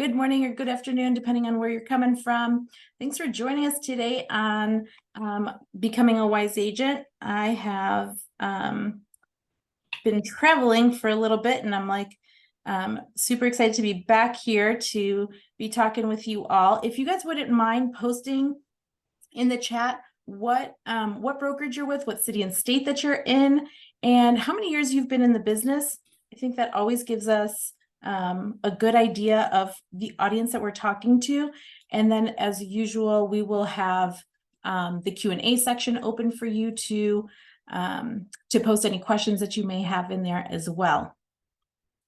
good morning or good afternoon, depending on where you're coming from. Thanks for joining us today on Becoming a Wise Agent. I have been traveling for a little bit, and I'm like super excited to be back here to be talking with you all. If you guys wouldn't mind posting in the chat what brokerage you're with, what city and state that you're in, and how many years you've been in the business. I think that always gives us a good idea of the audience that we're talking to. And then, as usual, we will have the Q&A section open for you to post any questions that you may have in there as well.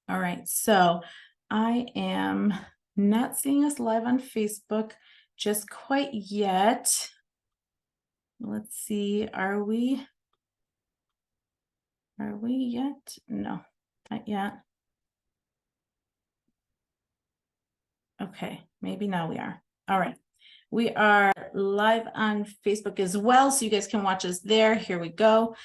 All right, so I am not seeing us live on Facebook just quite yet. Let's see, are we yet? No, not yet. Okay, maybe now we are. All right. We are live on Facebook as well, so you guys can watch us there. Here we go.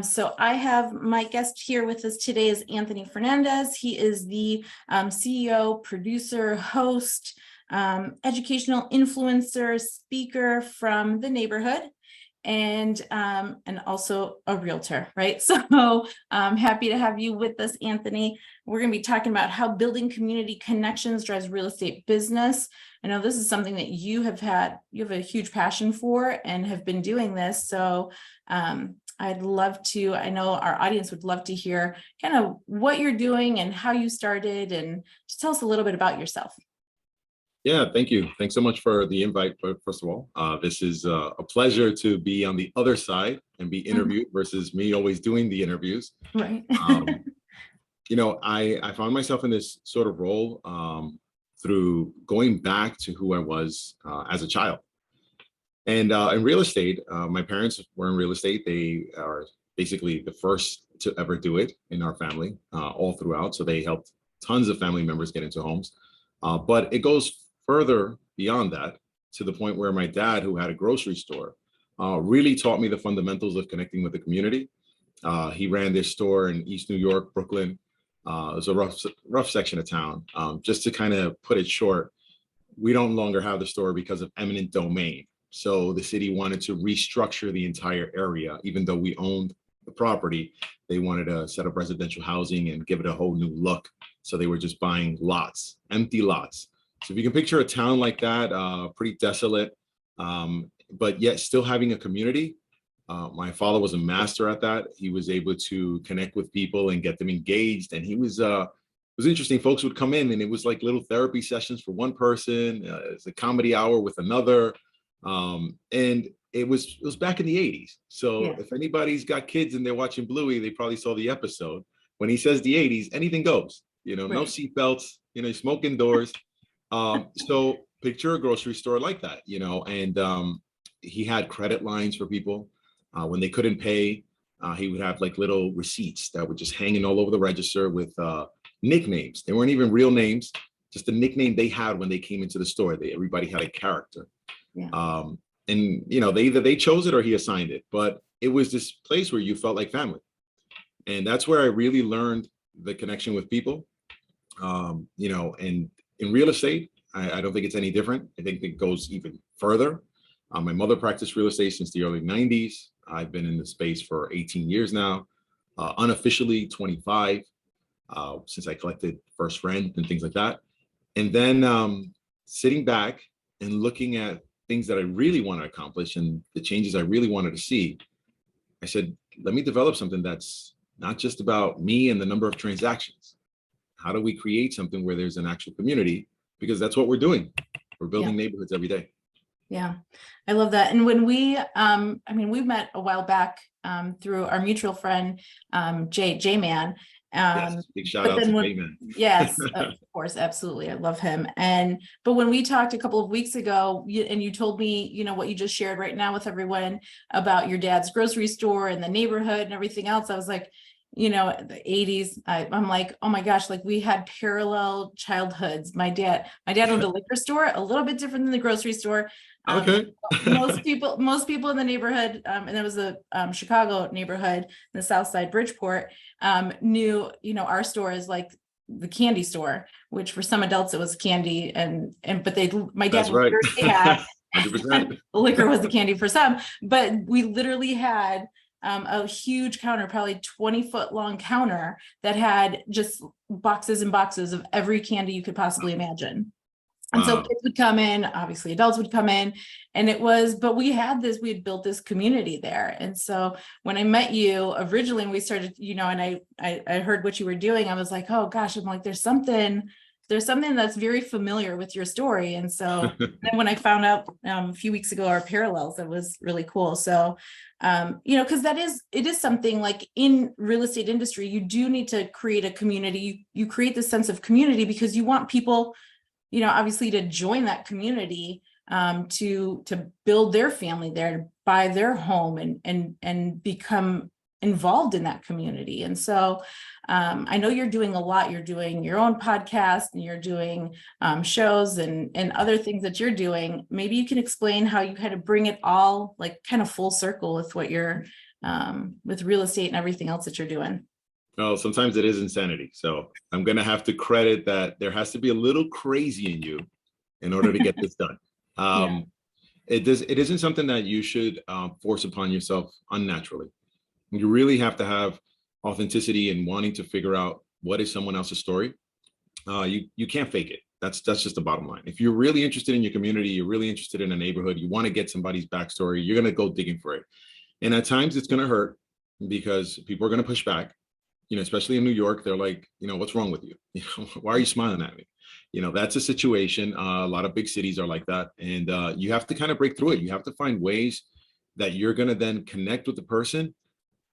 So I have my guest here with us today is Anthony Fernandez. He is the CEO, producer, host, educational influencer, speaker from the neighborhood, and also a realtor, right? So I'm happy to have you with us, Anthony. We're going to be talking about how building community connections drives real estate business. I know this is something that you have a huge passion for and have been doing this. So I'd love to, I know our audience would love to hear kind of what you're doing and how you started, and just tell us a little bit about yourself. Yeah, thank you. Thanks so much for the invite. First of all, this is a pleasure to be on the other side and be interviewed versus me always doing the interviews. Right. I found myself in this sort of role through going back to who I was as a child. And in real estate, my parents were in real estate. They are basically the first to ever do it in our family all throughout. So they helped tons of family members get into homes. But it goes further beyond that, to the point where my dad, who had a grocery store, really taught me the fundamentals of connecting with the community. He ran this store in East New York, Brooklyn. It was a rough section of town. Just to kind of put it short, we don't longer have the store because of eminent domain. So the city wanted to restructure the entire area. Even though we owned the property, they wanted to set up residential housing and give it a whole new look. So they were just buying lots, empty lots. So if you can picture a town like that, pretty desolate, but yet still having a community. My father was a master at that. He was able to connect with people and get them engaged. And he was, it was interesting. Folks would come in and it was like little therapy sessions for one person. It's a comedy hour with another. And it was back in the 80s. So yeah. If anybody's got kids and they're watching Bluey, they probably saw the episode. When he says the 80s, anything goes, right. No seatbelts, you smoke indoors. So picture a grocery store like that, and he had credit lines for people. When they couldn't pay, he would have like little receipts that were just hanging all over the register with nicknames. They weren't even real names, just the nickname they had when they came into the store. Everybody had a character. Yeah. And either they chose it or he assigned it, but it was this place where you felt like family. And that's where I really learned the connection with people. And in real estate, I don't think it's any different. I think it goes even further. My mother practiced real estate since the early 90s. I've been in the space for 18 years now, unofficially 25, since I collected first rent and things like that. And then sitting back and looking at things that I really want to accomplish and the changes I really wanted to see, I said, let me develop something that's not just about me and the number of transactions. How do we create something where there's an actual community? Because that's what we're doing. We're building neighborhoods every day. Yeah, I love that. And when we met a while back through our mutual friend, J-Man. Yes, big shout out to J-Man. Yes, of course, absolutely. I love him. But when we talked a couple of weeks ago, and you told me, what you just shared right now with everyone about your dad's grocery store and the neighborhood and everything else, I was like, the 80s, I'm like, oh my gosh, like we had parallel childhoods. My dad owned a liquor store, a little bit different than the grocery store. Okay. most people in the neighborhood, and it was the Chicago neighborhood, the South Side, Bridgeport, knew, our store is like the candy store, which for some adults it was candy, but my dad That's right. literally had 100%. liquor was the candy for some, but we literally had a huge counter, probably 20-foot long counter that had just boxes and boxes of every candy you could possibly imagine. And so Wow. kids would come in, obviously adults would come in, but we had built this community there. And so when I met you originally, and we started, and I heard what you were doing, I was like, oh gosh, I'm like, there's something that's very familiar with your story. And so then when I found out a few weeks ago, our parallels, it was really cool. So, because it is something like in real estate industry, you do need to create a community. You create this sense of community because you want people, obviously to join that community, to build their family there, to buy their home and become involved in that community. And so I know you're doing a lot. You're doing your own podcast and you're doing shows and other things that you're doing. Maybe you can explain how you kind of bring it all like kind of full circle with what you're with real estate and everything else that you're doing. Well, sometimes it is insanity. So I'm going to have to credit that there has to be a little crazy in you in order to get this done. Yeah. It isn't something that you should force upon yourself unnaturally. You really have to have authenticity and wanting to figure out what is someone else's story. You can't fake it. That's just the bottom line. If you're really interested in your community, you're really interested in a neighborhood, you want to get somebody's backstory, you're going to go digging for it. And at times it's going to hurt because people are going to push back. Especially in New York, they're like, what's wrong with you? Why are you smiling at me? That's a situation. A lot of big cities are like that. And you have to kind of break through it. You have to find ways that you're going to then connect with the person.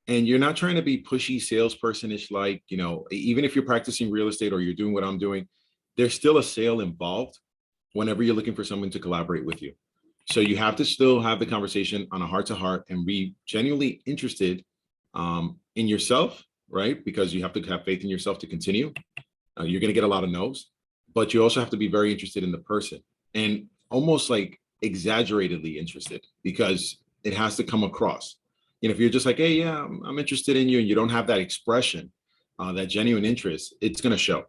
And you're not trying to be pushy salesperson-ish, like, even if you're practicing real estate or you're doing what I'm doing, there's still a sale involved whenever you're looking for someone to collaborate with you. So you have to still have the conversation on a heart-to-heart and be genuinely interested in yourself, right? Because you have to have faith in yourself to continue. You're going to get a lot of no's, but you also have to be very interested in the person and almost like exaggeratedly interested because it has to come across. If you're just like, hey, yeah, I'm interested in you, and you don't have that expression, that genuine interest, it's going to show.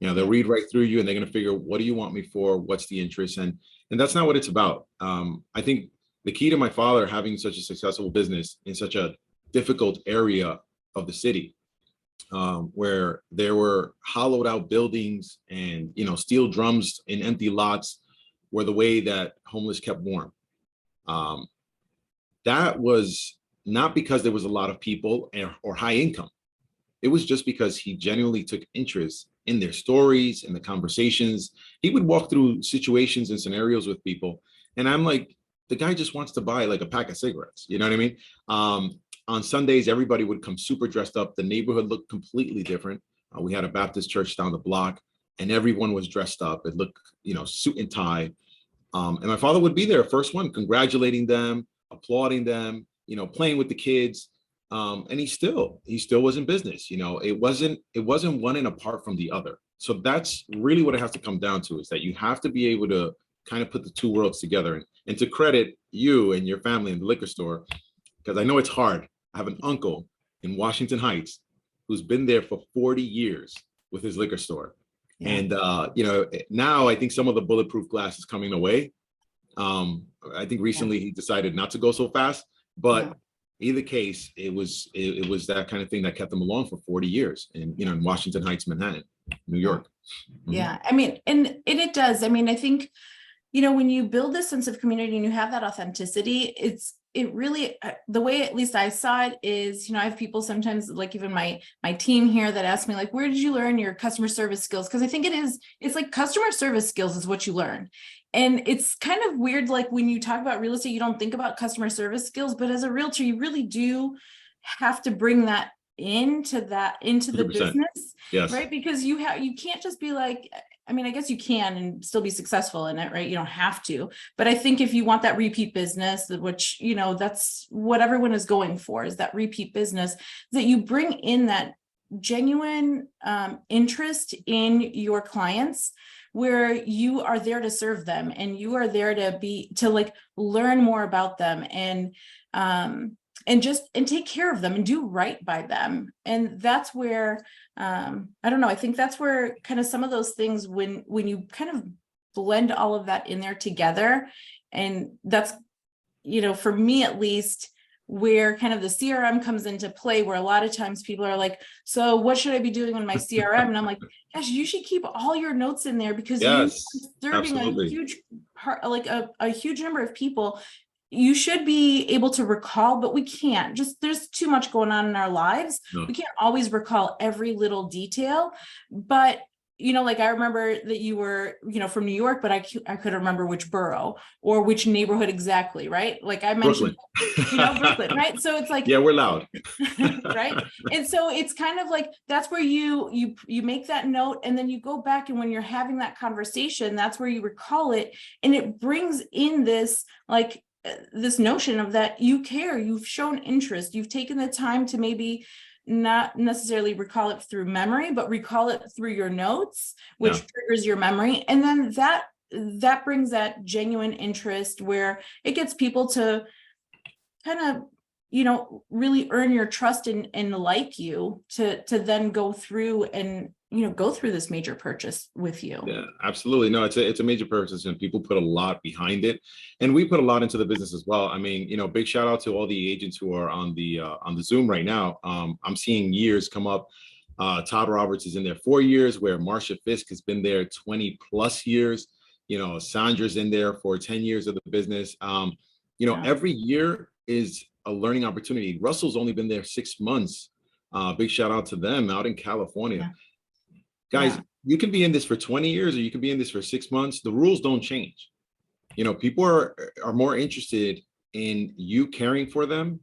They'll read right through you and they're going to figure, what do you want me for? What's the interest? And that's not what it's about. I think the key to my father having such a successful business in such a difficult area of the city, where there were hollowed out buildings and steel drums in empty lots were the way that homeless kept warm. That was not because there was a lot of people or high income. It was just because he genuinely took interest in their stories and the conversations. He would walk through situations and scenarios with people, and I'm like, the guy just wants to buy like a pack of cigarettes. You know what I mean? On Sundays, everybody would come super dressed up. The neighborhood looked completely different. We had a Baptist church down the block, and everyone was dressed up. It looked, suit and tie. And my father would be there, first one, congratulating them, applauding them, playing with the kids. And he still was in business. It wasn't one and apart from the other. So that's really what it has to come down to, is that you have to be able to kind of put the two worlds together. And to credit you and your family in the liquor store, because I know it's hard. I have an uncle in Washington Heights who's been there for 40 years with his liquor store. Yeah. And, now I think some of the bulletproof glass is coming away. I think recently he decided not to go so fast, but either case, it was that kind of thing that kept him along for 40 years in Washington Heights, Manhattan, New York. Mm-hmm. Yeah. I mean, and it does. I mean, I think, when you build this sense of community and you have that authenticity, it really, the way at least I saw it is, I have people sometimes, like even my team here, that ask me like, where did you learn your customer service skills? Because I think it's like customer service skills is what you learn. And it's kind of weird, like when you talk about real estate, you don't think about customer service skills, but as a realtor, you really do have to bring that into the 100%. Business, yes. Right? Because you can't just be like, I mean, I guess you can and still be successful in it, right? You don't have to, but I think if you want that repeat business, which, that's what everyone is going for, is that repeat business, that you bring in that genuine interest in your clients, where you are there to serve them and you are there to like learn more about them. And and take care of them and do right by them. And that's where, I don't know, I think that's where kind of some of those things, when you kind of blend all of that in there together, and that's, for me at least, where kind of the CRM comes into play, where a lot of times people are like, so what should I be doing in my CRM? And I'm like, gosh, you should keep all your notes in there, because you are Yes, serving a absolutely. huge part, like a huge number of people. You should be able to recall, but we can't. Just, there's too much going on in our lives. No, We can't always recall every little detail. But like, I remember that you were, from New York, but I couldn't remember which borough or which neighborhood exactly, right? Like I mentioned, Brooklyn. Brooklyn, right? So it's like, Yeah, we're loud. right. And so it's kind of like, that's where you make that note, and then you go back, and when you're having that conversation, that's where you recall it. And it brings in this, like, this notion of that you care, you've shown interest, you've taken the time to maybe not necessarily recall it through memory, but recall it through your notes, which Yeah. triggers your memory. And then that brings that genuine interest, where it gets people to kind of, really earn your trust and like you, to then go through and, go through this major purchase with you. Yeah, absolutely. No, it's a major purchase, and people put a lot behind it, and we put a lot into the business as well. I mean, big shout out to all the agents who are on the Zoom right now. I'm seeing years come up. Todd Roberts is in there 4 years, where Marcia Fisk has been there 20 plus years. Sandra's in there for 10 years of the business. Yeah. Every year is a learning opportunity. Russell's only been there 6 months. Big shout out to them out in California. Yeah. Guys, Yeah. you can be in this for 20 years, or you can be in this for 6 months. The rules don't change. People are more interested in you caring for them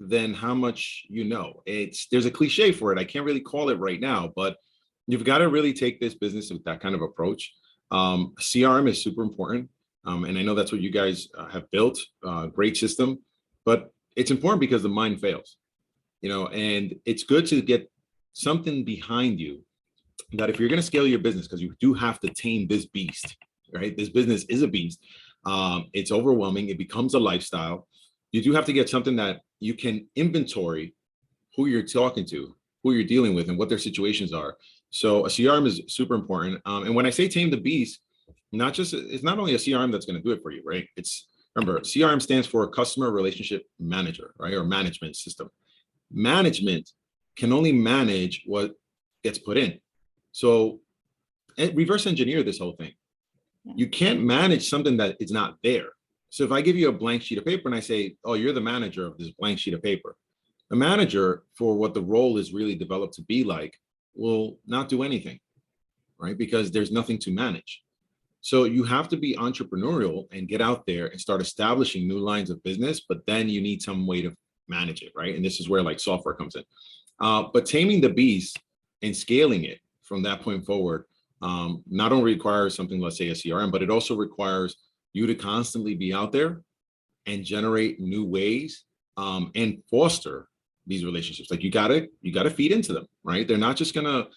than how much there's a cliche for it. I can't really call it right now, but you've got to really take this business with that kind of approach. CRM is super important. And I know that's what you guys have built, great system, but it's important because the mind fails, and it's good to get something behind you, that if you're going to scale your business, because you do have to tame this beast, right? This business is a beast. It's overwhelming. It becomes a lifestyle. You do have to get something that you can inventory who you're talking to, who you're dealing with, and what their situations are. So a CRM is super important. And when I say tame the beast, it's not only a CRM that's going to do it for you, right? Remember, CRM stands for customer relationship manager, right? Or management system. Management can only manage what gets put in. So reverse engineer this whole thing. You can't manage something that is not there. So if I give you a blank sheet of paper and I say, oh, you're the manager of this blank sheet of paper, the manager, for what the role is really developed to be like, will not do anything, right? Because there's nothing to manage. So you have to be entrepreneurial and get out there and start establishing new lines of business, but then you need some way to manage it, right? And this is where like software comes in. But taming the beast and scaling it from that point forward not only requires something, let's say a CRM, but it also requires you to constantly be out there and generate new ways and foster these relationships. Like you gotta feed into them, right? They're not just gonna,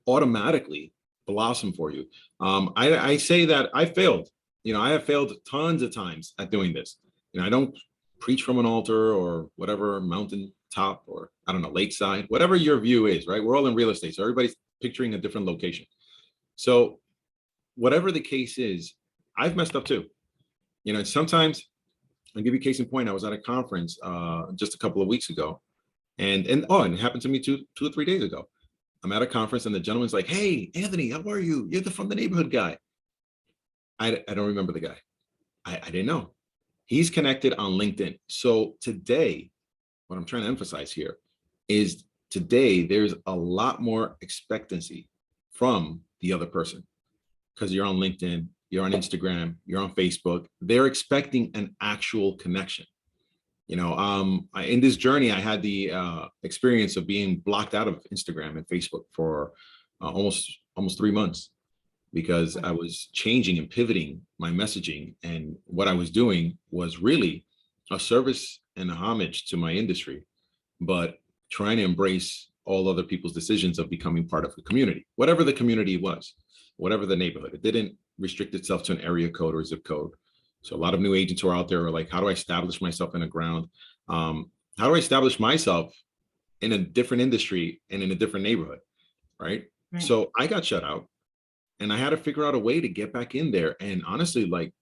automatically blossom for you. I say that I failed. I have failed tons of times at doing this. I don't preach from an altar or whatever mountain top, or I don't know, lakeside, whatever your view is, right? We're all in real estate, so everybody's picturing a different location. So whatever the case is, I've messed up too. Sometimes, I'll give you a case in point. I was at a conference just a couple of weeks ago, and it happened to me two or 3 days ago. I'm at a conference and the gentleman's like, "Hey, Anthony, how are you? You're from the neighborhood guy." I don't remember the guy. I didn't know. He's connected on LinkedIn. So today, what I'm trying to emphasize here is today there's a lot more expectancy from the other person, because you're on LinkedIn, you're on Instagram, you're on Facebook. They're expecting an actual connection. In this journey, I had the experience of being blocked out of Instagram and Facebook for almost 3 months, because I was changing and pivoting my messaging, and what I was doing was really a service and a homage to my industry, but trying to embrace all other people's decisions of becoming part of the community, whatever the community was, whatever the neighborhood. It didn't restrict itself to an area code or zip code. So a lot of new agents who are out there are like, how do I establish myself in the ground? How how do I establish myself in a different industry and in a different neighborhood, right? Right. So I got shut out, and I had to figure out a way to get back in there. And honestly, like,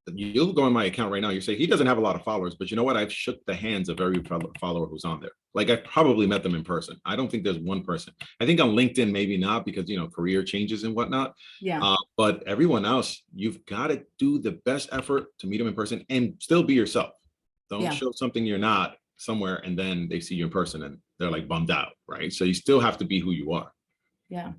you'll go on my account right now. You say he doesn't have a lot of followers, but you know what? I've shook the hands of every follower who's on there. Like, I've probably met them in person. I don't think there's one person. I think on LinkedIn, maybe not, because, career changes and whatnot. Yeah. But everyone else, you've got to do the best effort to meet them in person and still be yourself. Don't Yeah. show something you're not somewhere and then they see you in person and they're like bummed out, right? So you still have to be who you are. Yeah.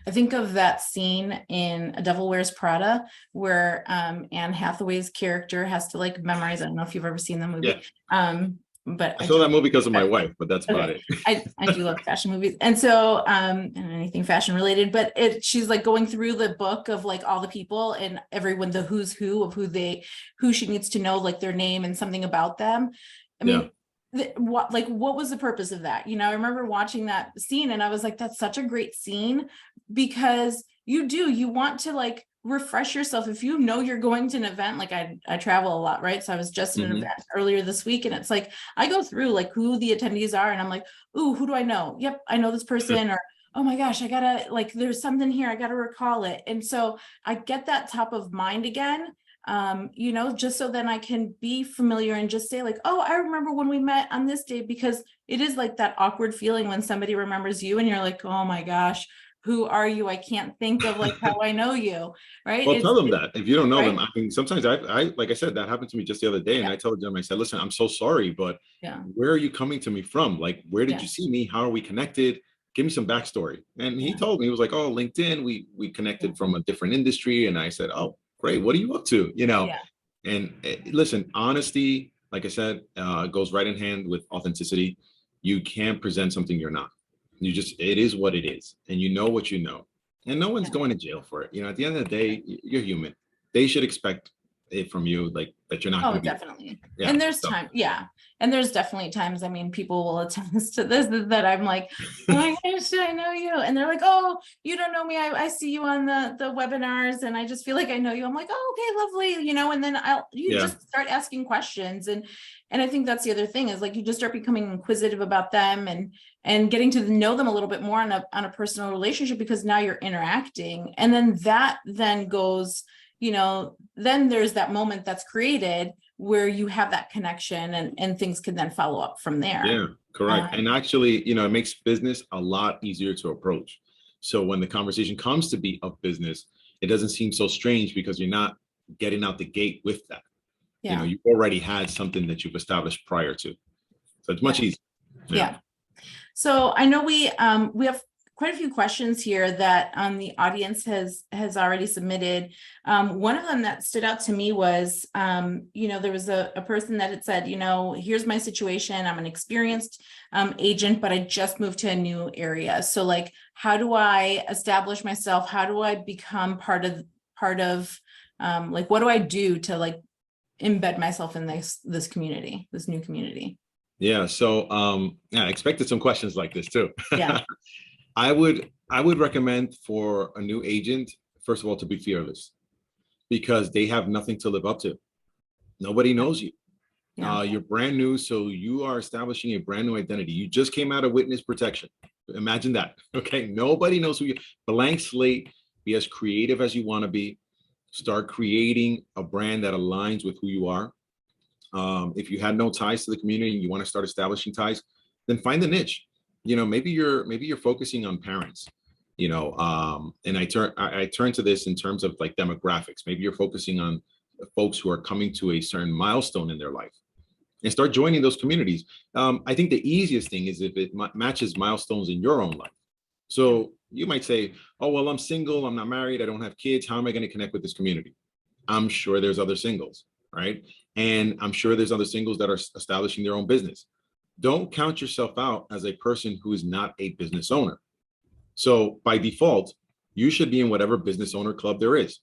I think of that scene in A Devil Wears Prada where Anne Hathaway's character has to like memorize. I don't know if you've ever seen the movie. Yeah. But I saw that movie because of my okay. wife, but that's about Okay. it. I do love fashion movies. And so and anything fashion related, but she's like going through the book of like all the people and everyone, the who's who of who she needs to know, like their name and something about them. I Yeah. mean, what was the purpose of that? I remember watching that scene and I was like, that's such a great scene, because you want to like refresh yourself. If you know you're going to an event, like I travel a lot, right? So I was just in an event earlier this week, and it's like I go through like who the attendees are and I'm like, ooh, who do I know? Yep, I know this person. Or oh my gosh, I gotta, like, there's something here, I gotta recall it. And so I get that top of mind again, just so then I can be familiar and just say like, oh, I remember when we met on this day, because it is like that awkward feeling when somebody remembers you and you're like, oh my gosh, who are you? I can't think of like how I know you, right? Well, tell them that if you don't know them. Right. I mean, sometimes I like I said, that happened to me just the other day, and I told them, I said, listen, I'm so sorry, but Yeah. where are you coming to me from? Like, where did Yeah. you see me? How are we connected? Give me some backstory. And he Yeah. told me, he was like, oh, LinkedIn, we connected Yeah. from a different industry. And I said, oh, great. What are you up to? Yeah. And listen, honesty, like I said, goes right in hand with authenticity. You can't present something you're not. It is what it is. And you know what you know. And no one's Yeah. going to jail for it. At the end of the day, you're human. They should expect it from you, like that you're not going Oh, to be. definitely. Yeah. And there's So. time. Yeah. And there's definitely times, I mean, people will attest to this, that I'm like, oh my gosh, I know you. And they're like, oh, you don't know me. I see you on the webinars and I just feel like I know you. I'm like, oh, okay, lovely. And then you Yeah. just start asking questions. And I think that's the other thing is like, you just start becoming inquisitive about them and getting to know them a little bit more on a personal relationship, because now you're interacting. And then that then goes, then there's that moment that's created where you have that connection and things can then follow up from there. Yeah, correct. And actually, it makes business a lot easier to approach. So when the conversation comes to be of business, it doesn't seem so strange because you're not getting out the gate with that. Yeah. You've already had something that you've established prior to. So it's much easier. Yeah. So I know we have quite a few questions here that the audience has already submitted. One of them that stood out to me was, there was a person that had said, here's my situation. I'm an experienced agent, but I just moved to a new area. So like, how do I establish myself? How do I become part of like, what do I do to like embed myself in this community, this new community? Yeah. So I expected some questions like this too. Yeah. I would recommend for a new agent, first of all, to be fearless, because they have nothing to live up to. Nobody knows you. Yeah. You're brand new, so you are establishing a brand new identity. You just came out of witness protection. Imagine that. Okay. Nobody knows who you. Blank slate. Be as creative as you want to be. Start creating a brand that aligns with who you are. If you had no ties to the community and you want to start establishing ties, then find the niche. Maybe you're focusing on parents. And I turn to this in terms of like demographics. Maybe you're focusing on folks who are coming to a certain milestone in their life, and start joining those communities. I think the easiest thing is if it matches milestones in your own life. So you might say, oh, well, I'm single, I'm not married, I don't have kids. How am I going to connect with this community? I'm sure there's other singles, right? And I'm sure there's other singles that are establishing their own business. Don't count yourself out as a person who is not a business owner. So by default, you should be in whatever business owner club there is.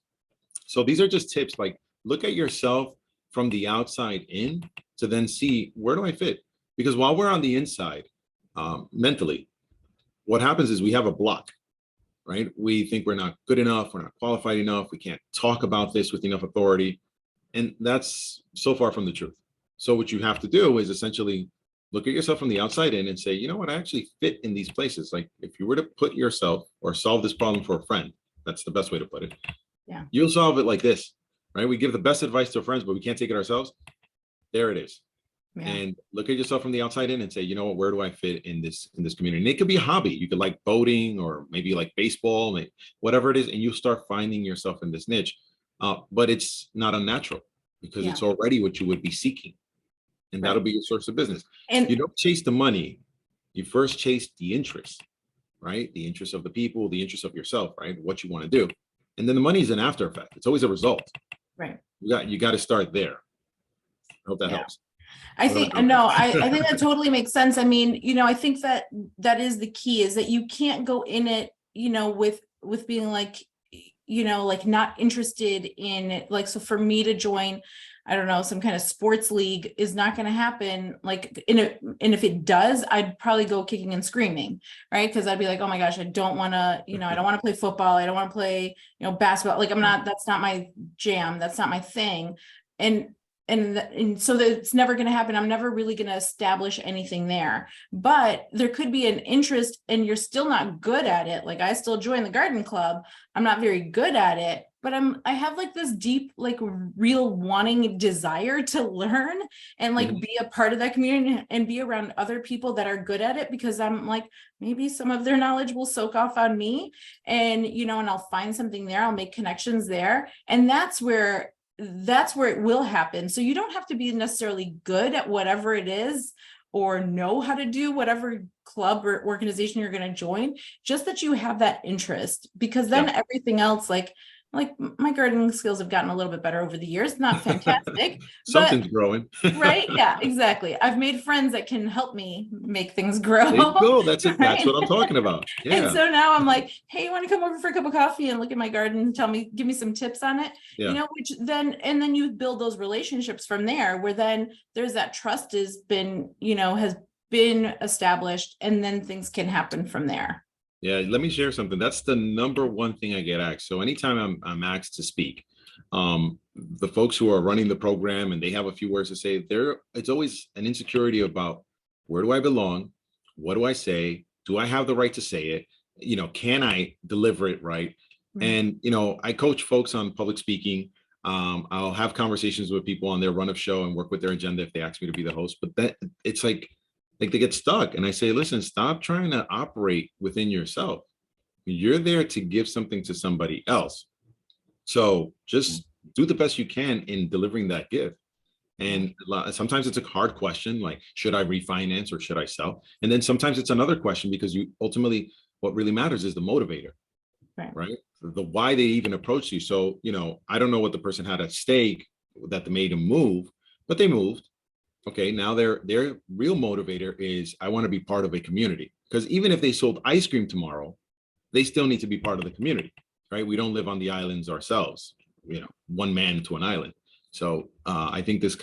So these are just tips, like look at yourself from the outside in to then see, where do I fit? Because while we're on the inside, mentally, what happens is we have a block, right? We think we're not good enough, we're not qualified enough, we can't talk about this with enough authority. And that's so far from the truth. So what you have to do is essentially look at yourself from the outside in and say, you know what, I actually fit in these places. Like if you were to put yourself or solve this problem for a friend, that's the best way to put it. Yeah. You'll solve it like this, right? We give the best advice to our friends, but we can't take it ourselves. There it is. Yeah. And look at yourself from the outside in and say, you know what, where do I fit in this community? And it could be a hobby. You could like boating or maybe like baseball, like whatever it is, and you start finding yourself in this niche. But it's not unnatural because Yeah. it's already what you would be seeking, and that'll Right. be your source of business. You And don't chase the money. You first chase the interest, right? The interest of the people, the interest of yourself, right? What you want to do. And then the money is an after effect. It's always a result. right. You got to start there. I hope that Yeah. helps. I What think about you? no, I think that totally makes sense. I mean, I think that that is the key, is that you can't go in it, with being like, like not interested in it. Like, so for me to join, I don't know, some kind of sports league is not going to happen. Like and if it does, I'd probably go kicking and screaming, right? Because I'd be like, oh my gosh, I don't want to, I don't want to play football. I don't want to play, basketball. Like that's not my jam. That's not my thing. And and so that's never going to happen. I'm never really going to establish anything there, but there could be an interest and you're still not good at it. Like I still join the garden club. I'm not very good at it, but I have like this deep, like real wanting desire to learn and like be a part of that community and be around other people that are good at it, because I'm like, maybe some of their knowledge will soak off on me, and, and I'll find something there. I'll make connections there. And that's where it will happen. So you don't have to be necessarily good at whatever it is or know how to do whatever club or organization you're going to join, just that you have that interest, because then Yeah. everything else, like my gardening skills have gotten a little bit better over the years. Not fantastic, but Something's growing. right. Yeah, exactly. I've made friends that can help me make things grow. There you go. That's it. That's Right. what I'm talking about. And Yeah. so now I'm like, hey, you want to come over for a cup of coffee and look at my garden and give me some tips on it, Yeah. which then you build those relationships from there, where then there's that trust has been established, and then things can happen from there. Yeah. Let me share something. That's the number one thing I get asked. So anytime I'm asked to speak, the folks who are running the program and they have a few words to say, it's always an insecurity about, where do I belong? What do I say? Do I have the right to say it? Can I deliver it right? And I coach folks on public speaking. I'll have conversations with people on their run of show and work with their agenda if they ask me to be the host. But that it's like they get stuck, and I say, listen, stop trying to operate within yourself. You're there to give something to somebody else. So just do the best you can in delivering that gift. And sometimes it's a hard question, like, should I refinance or should I sell? And then sometimes it's another question, because you ultimately, what really matters is the motivator, right? The why they even approached you. So, I don't know what the person had at stake that made them move, but they moved. Okay, now their real motivator is, I want to be part of a community. Because even if they sold ice cream tomorrow, they still need to be part of the community, right? We don't live on the islands ourselves, one man to an island. So I think this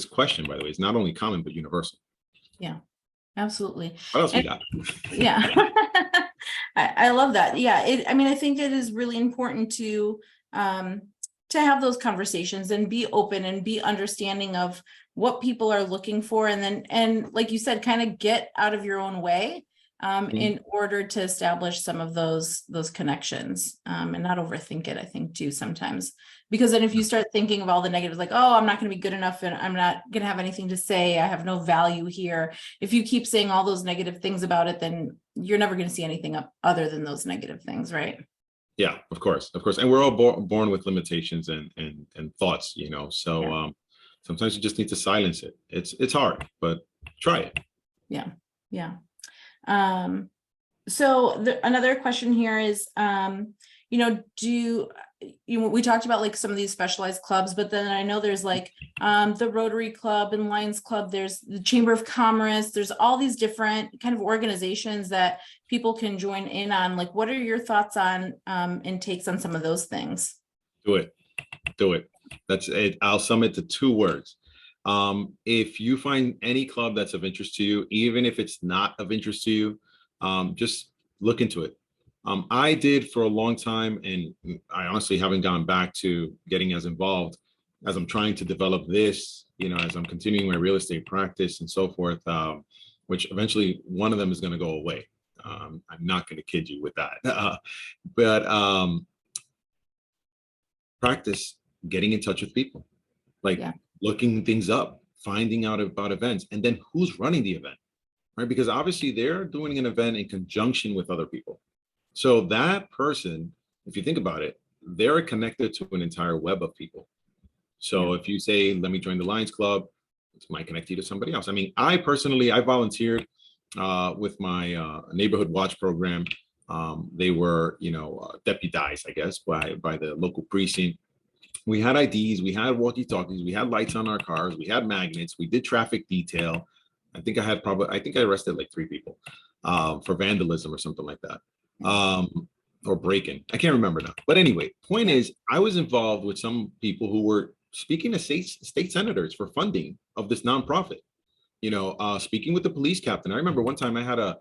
question, by the way, is not only common but universal. Yeah, absolutely. What else we got? Yeah, I love that. Yeah, I think it is really important to have those conversations and be open and be understanding of what people are looking for, and like you said, kind of get out of your own way in order to establish some of those connections, and not overthink it, I think, too, sometimes. Because then if you start thinking of all the negatives, like, oh, I'm not going to be good enough and I'm not going to have anything to say, I have no value here. If you keep saying all those negative things about it, then you're never going to see anything other than those negative things, right? Yeah, of course. And we're all born with limitations and thoughts, so Yeah. sometimes you just need to silence it. It's hard, but try it. Yeah. Yeah. So another question here is, we talked about like some of these specialized clubs, but then I know there's like the Rotary Club and Lions Club, there's the Chamber of Commerce, there's all these different kind of organizations that people can join in on. Like, what are your thoughts on and takes on some of those things? Do it. That's it. I'll sum it to two words. If you find any club that's of interest to you, even if it's not of interest to you, just look into it. I did for a long time, and I honestly haven't gone back to getting as involved. as I'm trying to develop this, as I'm continuing my real estate practice and so forth, which eventually one of them is going to go away. I'm not going to kid you with that. But practice getting in touch with people, like Yeah. looking things up, finding out about events, and then who's running the event, right? Because obviously they're doing an event in conjunction with other people. So that person, if you think about it, they're connected to an entire web of people. So if you say, let me join the Lions Club, it might connect you to somebody else. I mean, I personally, I volunteered with my neighborhood watch program. They were, deputized, I guess, by the local precinct. We had IDs, we had walkie-talkies, we had lights on our cars, we had magnets, we did traffic detail. I think I arrested like 3 people for vandalism or something like that. Or break-in. I can't remember now. But anyway, point is, I was involved with some people who were speaking to state senators for funding of this nonprofit. Speaking with the police captain. I remember one time I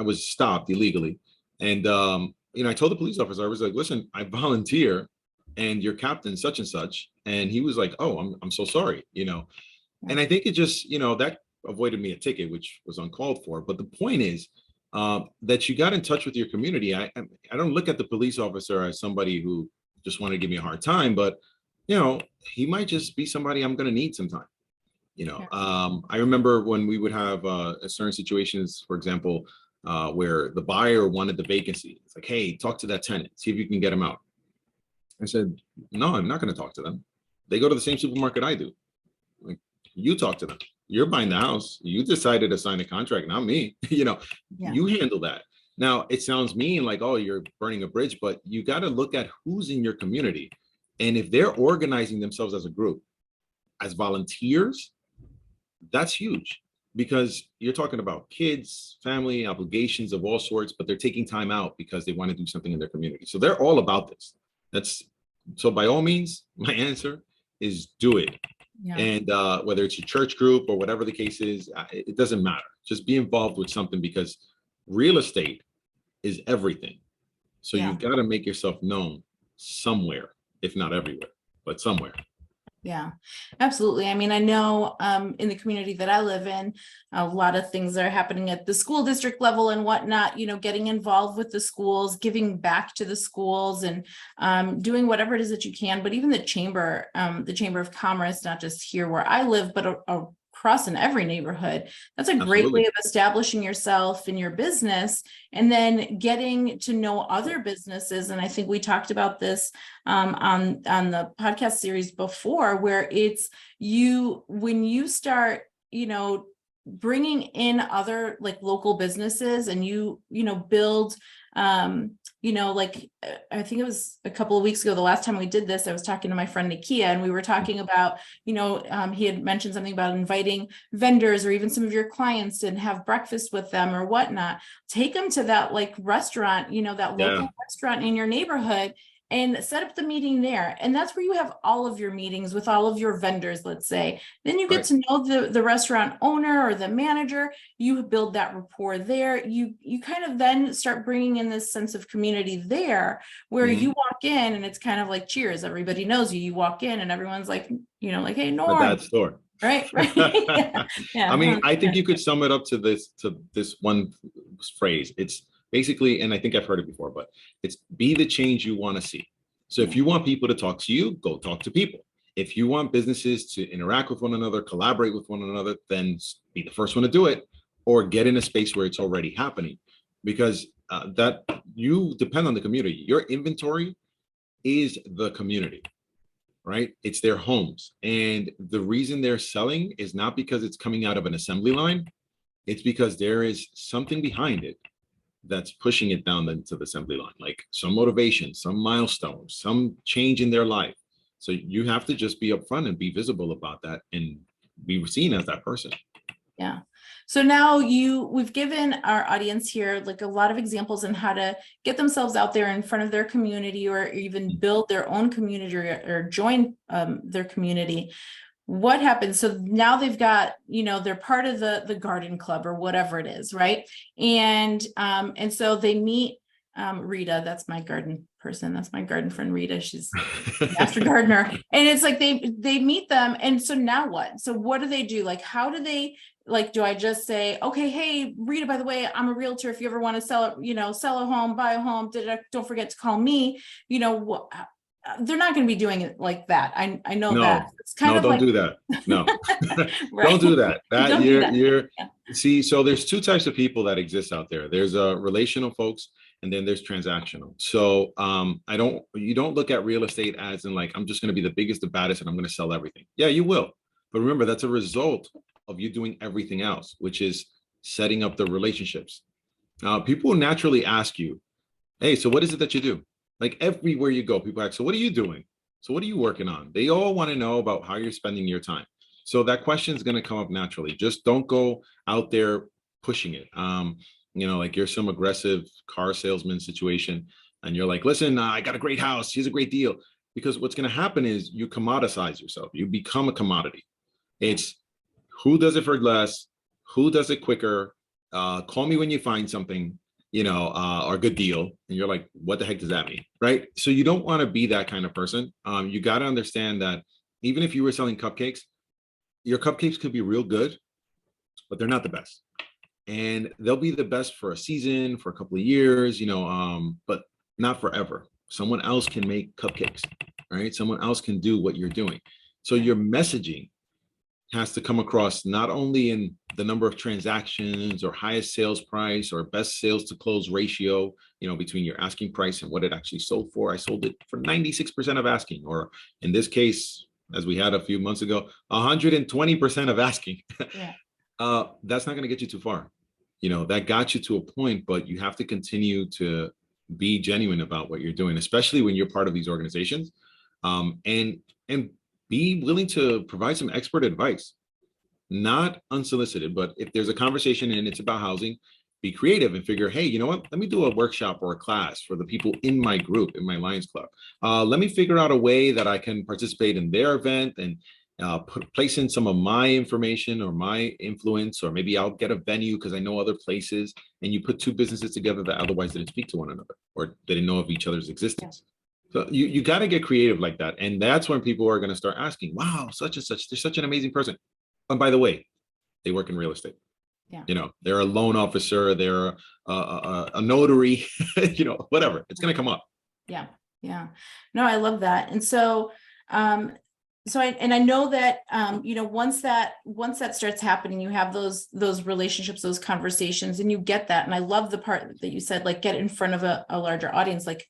was stopped illegally, and I told the police officer, I was like, "Listen, I volunteer, and your captain such and such," and he was like, "Oh, I'm so sorry," And I think it just that avoided me a ticket, which was uncalled for. But the point is that you got in touch with your community. I don't look at the police officer as somebody who just wanted to give me a hard time, but he might just be somebody I'm going to need sometime. I remember when we would have certain situations, for example, where the buyer wanted the vacancy. It's like, hey, talk to that tenant, see if you can get him out. I said, no, I'm not going to talk to them. They go to the same supermarket I do. Like, you talk to them. You're buying the house. You decided to sign a contract, not me. You handle that. Now, it sounds mean, like, oh, you're burning a bridge, but you got to look at who's in your community. And if they're organizing themselves as a group, as volunteers, that's huge, because you're talking about kids, family, obligations of all sorts, but they're taking time out because they want to do something in their community. So they're all about this. So by all means, my answer is do it. And whether it's your church group or whatever the case is, it doesn't matter. Just be involved with something, because real estate is everything. So you've got to make yourself known somewhere, if not everywhere, but somewhere. Yeah, absolutely. I mean, I know in the community that I live in, a lot of things are happening at the school district level and whatnot, getting involved with the schools, giving back to the schools, and doing whatever it is that you can. But even the Chamber of Commerce, not just here where I live, but across in every neighborhood, that's a great way of establishing yourself in your business, and then getting to know other businesses. And I think we talked about this on the podcast series before, where it's when you start bringing in other like local businesses, and you build like I think it was a couple of weeks ago, the last time we did this, I was talking to my friend Nakia, and we were talking about he had mentioned something about inviting vendors or even some of your clients and have breakfast with them or whatnot. Take them to that like restaurant, that local restaurant in your neighborhood, and set up the meeting there. And that's where you have all of your meetings with all of your vendors, let's say. Then you get to know the restaurant owner or the manager. You build that rapport there. You kind of then start bringing in this sense of community there, where you walk in and it's kind of like Cheers. Everybody knows you. You walk in and everyone's like, like, hey, Norm. That store. Right. I mean, I think you could sum it up to this one phrase. It's basically, and I think I've heard it before, but it's be the change you want to see. So if you want people to talk to you, go talk to people. If you want businesses to interact with one another, collaborate with one another, then be the first one to do it, or get in a space where it's already happening, because that you depend on the community. Your inventory is the community, right? It's their homes. And the reason they're selling is not because it's coming out of an assembly line. It's because there is something behind it that's pushing it down into the assembly line, like some motivation, some milestone, some change in their life. So you have to just be upfront and be visible about that and be seen as that person. Yeah. So now we've given our audience here like a lot of examples on how to get themselves out there in front of their community, or even build their own community, or join their community. What happens? So now they've got, they're part of the garden club or whatever it is, right? And so they meet Rita, that's my garden person. That's my garden friend, Rita. She's master gardener. And it's like they meet them. And so now what? So what do they do? Like, how do they, like, do I just say, okay, hey, Rita, by the way, I'm a realtor. If you ever want to sell it, sell a home, buy a home, don't forget to call me. They're not going to be doing it like that. I know that. It's kind of don't like, do that. No, right. don't do that. Don't do that. You're Yeah. see, so there's two types of people that exist out there. There's relational folks, and then there's transactional. So you don't look at real estate as in like, I'm just going to be the biggest, the baddest, and I'm going to sell everything. Yeah, you will. But remember, that's a result of you doing everything else, which is setting up the relationships. People will naturally ask you, hey, so what is it that you do? Like everywhere you go, people ask, so what are you doing? So what are you working on? They all want to know about how you're spending your time. So that question is going to come up naturally. Just don't go out there pushing it. Like you're some aggressive car salesman situation and you're like, listen, I got a great house. Here's a great deal. Because what's going to happen is you commoditize yourself. You become a commodity. It's who does it for less, who does it quicker, call me when you find something, or a good deal. And you're like, what the heck does that mean? Right. So you don't want to be that kind of person. You got to understand that even if you were selling cupcakes, your cupcakes could be real good, but they're not the best. And they'll be the best for a season, for a couple of years, but not forever. Someone else can make cupcakes, right? Someone else can do what you're doing. So your messaging has to come across not only in the number of transactions or highest sales price or best sales to close ratio, between your asking price and what it actually sold for. I sold it for 96% of asking, or in this case, as we had a few months ago, 120% of asking. Yeah. That's not going to get you too far. That got you to a point, but you have to continue to be genuine about what you're doing, especially when you're part of these organizations, and be willing to provide some expert advice, not unsolicited. But if there's a conversation and it's about housing, be creative and figure, hey, you know what? Let me do a workshop or a class for the people in my group, in my Lions Club. Let me figure out a way that I can participate in their event and place in some of my information or my influence, or maybe I'll get a venue because I know other places, and you put two businesses together that otherwise didn't speak to one another or didn't know of each other's existence. So you got to get creative like that. And that's when people are going to start asking, wow, such and such, they're such an amazing person. And by the way, they work in real estate. Yeah. They're a loan officer, they're a notary, whatever. It's going to come up. Yeah. Yeah. No, I love that. And so, I know that, once that starts happening, you have those relationships, those conversations, and you get that. And I love the part that you said, like, get in front of a larger audience, like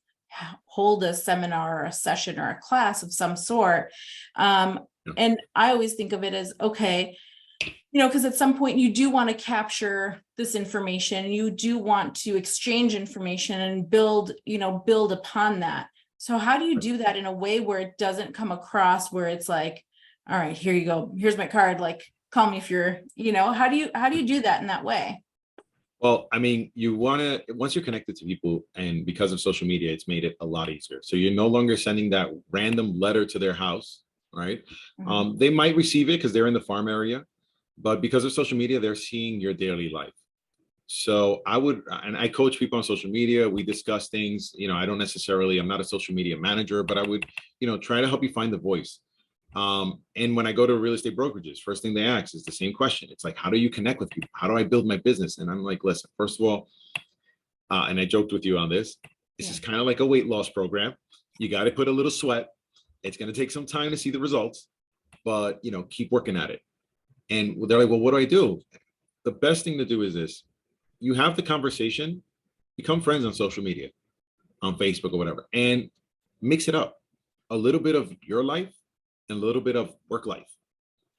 hold a seminar or a session or a class of some sort. And I always think of it as, okay, because at some point you do want to capture this information, you do want to exchange information and build upon that. So how do you do that in a way where it doesn't come across where it's like, all right, here you go, here's my card, like, call me if you're, how do you do that in that way? Well, I mean, you want to, once you're connected to people, and because of social media, it's made it a lot easier. So you're no longer sending that random letter to their house, right? Mhm. They might receive it because they're in the farm area, but because of social media, they're seeing your daily life. So and I coach people on social media. We discuss things, I'm not a social media manager, but I would, try to help you find the voice. And when I go to real estate brokerages, first thing they ask is the same question. It's like, how do you connect with people? How do I build my business? And I'm like, listen, first of all, and I joked with you on this, this is kind of like a weight loss program. You got to put a little sweat. It's going to take some time to see the results, but, keep working at it. And they're like, well, what do I do? The best thing to do is this. You have the conversation, become friends on social media, on Facebook or whatever, and mix it up. A little bit of your life and a little bit of work life,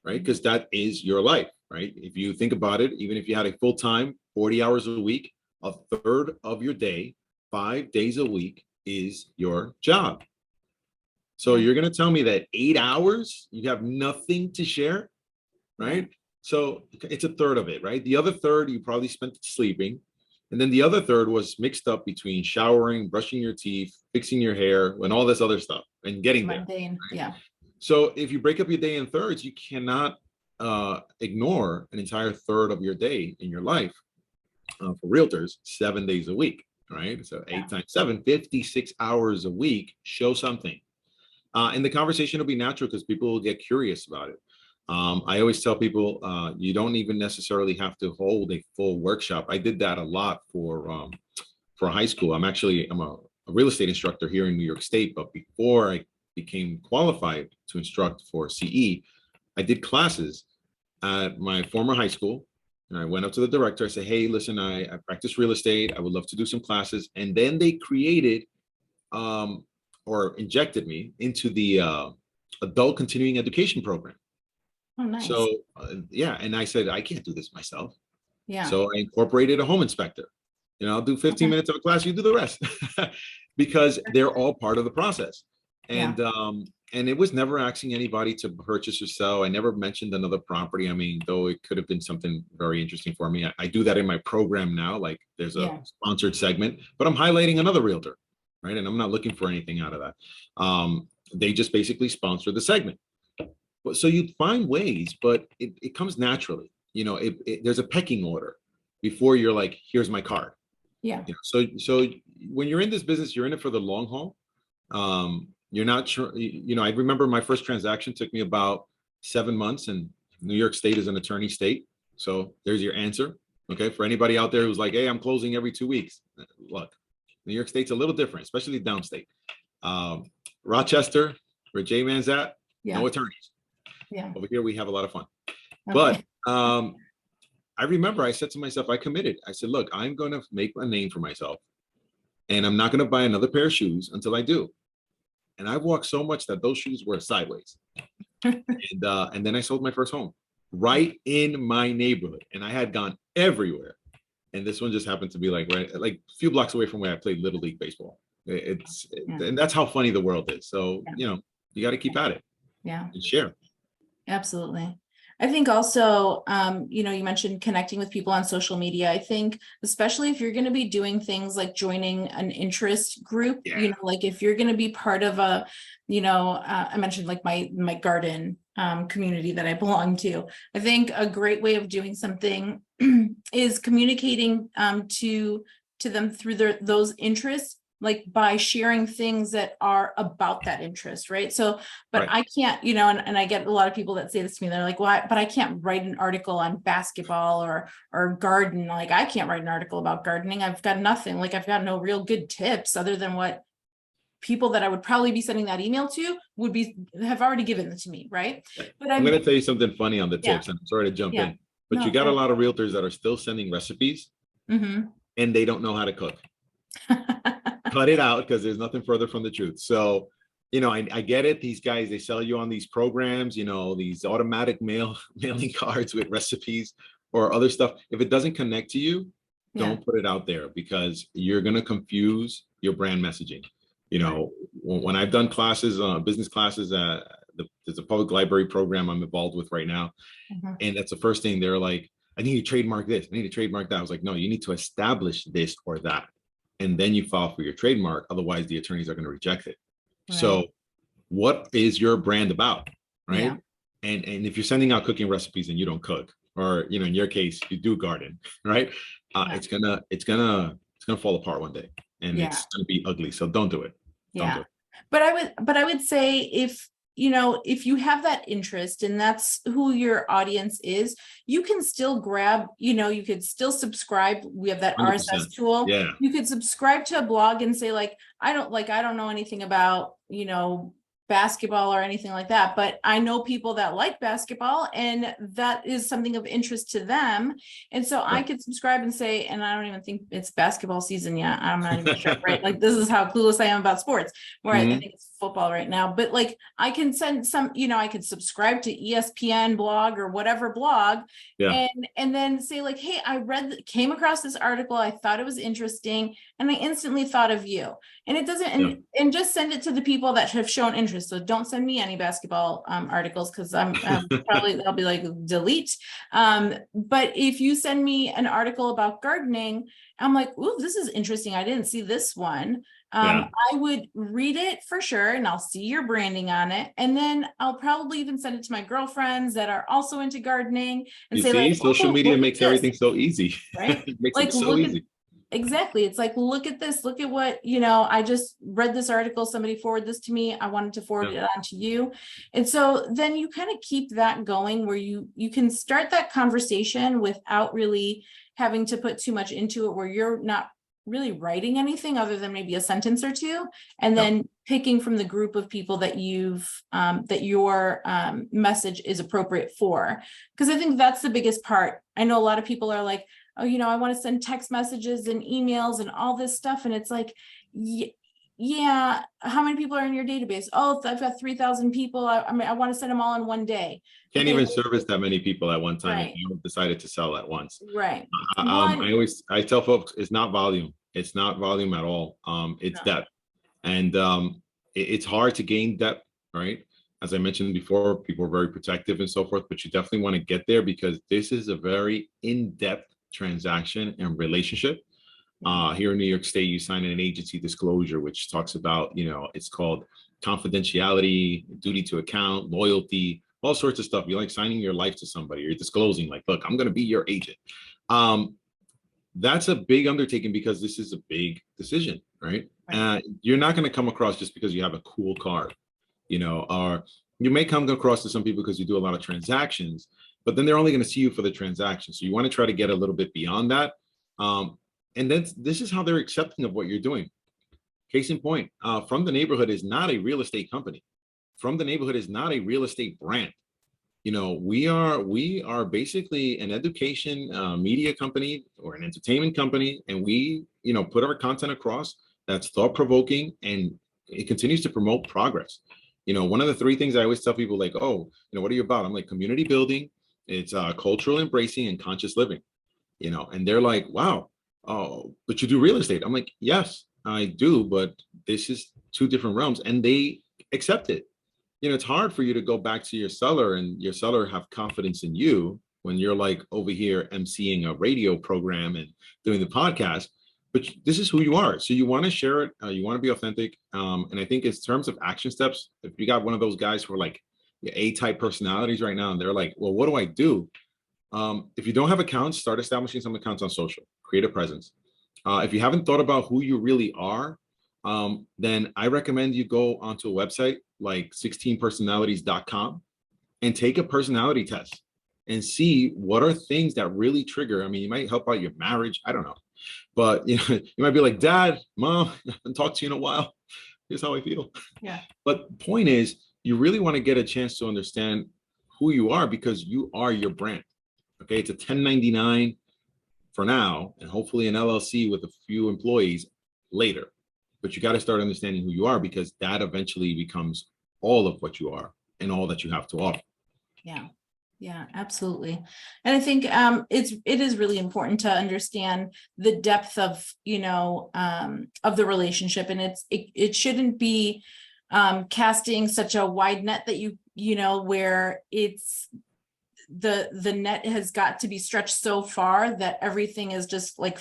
right? Because that is your life, right? If you think about it, even if you had a full-time 40 hours a week, a third of your day, 5 days a week is your job. So you're going to tell me that 8 hours, you have nothing to share, right? So it's a third of it, right? The other third, you probably spent sleeping. And then the other third was mixed up between showering, brushing your teeth, fixing your hair, and all this other stuff, and getting there. Mundane. Right? Yeah. So if you break up your day in thirds, you cannot ignore an entire third of your day in your life for realtors 7 days a week. right? So Yeah. 8 times 7, 56 hours a week, show something. And the conversation will be natural because people will get curious about it. I always tell people, you don't even necessarily have to hold a full workshop. I did that a lot for high school. I'm a real estate instructor here in New York State, but before I became qualified to instruct for CE, I did classes at my former high school. And I went up to the director. I said, hey, listen, I practice real estate. I would love to do some classes. And then they created or injected me into the adult continuing education program. Oh, nice. So yeah, and I said, I can't do this myself. Yeah. So I incorporated a home inspector. I'll do 15 Okay. minutes of a class, you do the rest. Because they're all part of the process. And and it was never asking anybody to purchase or sell. I never mentioned another property. I mean, though it could have been something very interesting for me. I do that in my program now. Like there's a sponsored segment, but I'm highlighting another realtor, right? And I'm not looking for anything out of that. They just basically sponsor the segment. So you find ways, but it comes naturally. There's a pecking order before you're like, here's my card. Yeah. So when you're in this business, you're in it for the long haul. You're not sure. I remember my first transaction took me about 7 months, and New York State is an attorney state. So there's your answer. Okay. For anybody out there who's like, hey, I'm closing every 2 weeks. Look, New York State's a little different, especially downstate. Rochester, where J-Man's at, no attorneys. Yeah. Over here, we have a lot of fun. Okay. But I remember I said to myself, I committed. I said, look, I'm going to make a name for myself, and I'm not going to buy another pair of shoes until I do. And I walked so much that those shoes were sideways. And then I sold my first home right in my neighborhood, and I had gone everywhere. And this one just happened to be like a few blocks away from where I played Little League baseball. And that's how funny the world is. So, you got to keep at it. Yeah. And share. Absolutely. I think also, you mentioned connecting with people on social media. I think, especially if you're going to be doing things like joining an interest group, like if you're going to be part of a, I mentioned like my garden community that I belong to. I think a great way of doing something is communicating to them through those interests, like by sharing things that are about that interest, right? So, but I can't, and I get a lot of people that say this to me, they're like, well, but I can't write an article on basketball or garden. Like I can't write an article about gardening. I've got nothing, like I've got no real good tips other than what people that I would probably be sending that email to have already given it to me, right? But I'm going to tell you something funny on the tips, and I'm sorry to jump in, but you got a lot of realtors that are still sending recipes and they don't know how to cook. Cut it out, because there's nothing further from the truth. So, I get it. These guys, they sell you on these programs, these automatic mailing cards with recipes or other stuff. If it doesn't connect to you, don't put it out there, because you're going to confuse your brand messaging. When I've done classes, business classes, there's a public library program I'm involved with right now. And that's the first thing they're like, I need to trademark this. I need to trademark that. I was like, no, you need to establish this or that. And then you file for your trademark. Otherwise, the attorneys are going to reject it. Right. So what is your brand about? Right. Yeah. And if you're sending out cooking recipes and you don't cook, or, in your case, you do garden, right? It's gonna fall apart one day, and it's going to be ugly. So don't do it. Don't do it. But I would say if you have that interest and that's who your audience is, you can still grab, you could still subscribe. We have that 100%. RSS tool. Yeah. You could subscribe to a blog and say like, I don't know anything about, basketball or anything like that, but I know people that like basketball and that is something of interest to them. And so I could subscribe and say, and I don't even think it's basketball season yet. I'm not even sure, right? Like this is how clueless I am about sports, where I think it's football right now, but like I can send some, I could subscribe to ESPN blog or whatever blog and then say like, hey, came across this article. I thought it was interesting. And I instantly thought of you. And it doesn't, and just send it to the people that have shown interest. So don't send me any basketball articles, because I'm probably, I'll be like, delete. But if you send me an article about gardening, I'm like, ooh, this is interesting. I didn't see this one. I would read it for sure, and I'll see your branding on it. And then I'll probably even send it to my girlfriends that are also into gardening and say, like, social media makes everything so easy. Right? It makes like, it so easy. Exactly. It's like, look at this, look at what, I just read this article, somebody forwarded this to me, I wanted to forward Yeah. it on to you. And so then you kind of keep that going where you can start that conversation without really having to put too much into it, where you're not really writing anything other than maybe a sentence or two, and Yeah. then picking from the group of people that that your message is appropriate for. Because I think that's the biggest part. I know a lot of people are like, oh, I want to send text messages and emails and all this stuff. And it's like, yeah, how many people are in your database? Oh, I've got 3,000 people. I mean, I want to send them all in one day. Can't Okay, even service that many people at one time if right, you decided to sell at once. right. I tell folks it's not volume. It's not volume at all. It's No. depth. And it's hard to gain depth, right? As I mentioned before, people are very protective and so forth, but you definitely want to get there because this is a very in-depth transaction and relationship. Here in New York State, you sign an agency disclosure, which talks about, it's called confidentiality, duty to account, loyalty, all sorts of stuff. You're like signing your life to somebody. You're disclosing, like, look, I'm going to be your agent. That's a big undertaking because this is a big decision, right? You're not going to come across just because you have a cool card, or you may come across to some people because you do a lot of transactions, but then they're only going to see you for the transaction. So you want to try to get a little bit beyond that. And then this is how they're accepting of what you're doing. Case in point, From the Neighborhood is not a real estate company. From the Neighborhood is not a real estate brand. We are basically an education media company or an entertainment company, and we put our content across that's thought-provoking, and it continues to promote progress. One of the three things I always tell people, like, oh, what are you about? I'm like, community building, it's cultural embracing and conscious living. And they're like, wow, oh, but you do real estate. I'm like, yes, I do, but this is two different realms, and they accept it. It's hard for you to go back to your seller and your seller have confidence in you when you're like over here emceeing a radio program and doing the podcast, but this is who you are. So you want to share it. You want to be authentic. And I think in terms of action steps, if you got one of those guys who are like A-type personalities right now, and they're like, well, what do I do? If you don't have accounts, start establishing some accounts on social, create a presence. If you haven't thought about who you really are, then I recommend you go onto a website like 16personalities.com and take a personality test and see what are things that really trigger. I mean, you might help out your marriage. I don't know. But you might be like, Dad, Mom, I haven't talked to you in a while. Here's how I feel. Yeah. But the point is, you really want to get a chance to understand who you are because you are your brand. Okay, it's a 1099 for now, and hopefully an LLC with a few employees later. But you got to start understanding who you are because that eventually becomes all of what you are and all that you have to offer. Yeah, absolutely. And I think it is really important to understand the depth of the relationship, and it shouldn't be casting such a wide net that where it's the net has got to be stretched so far that everything is just like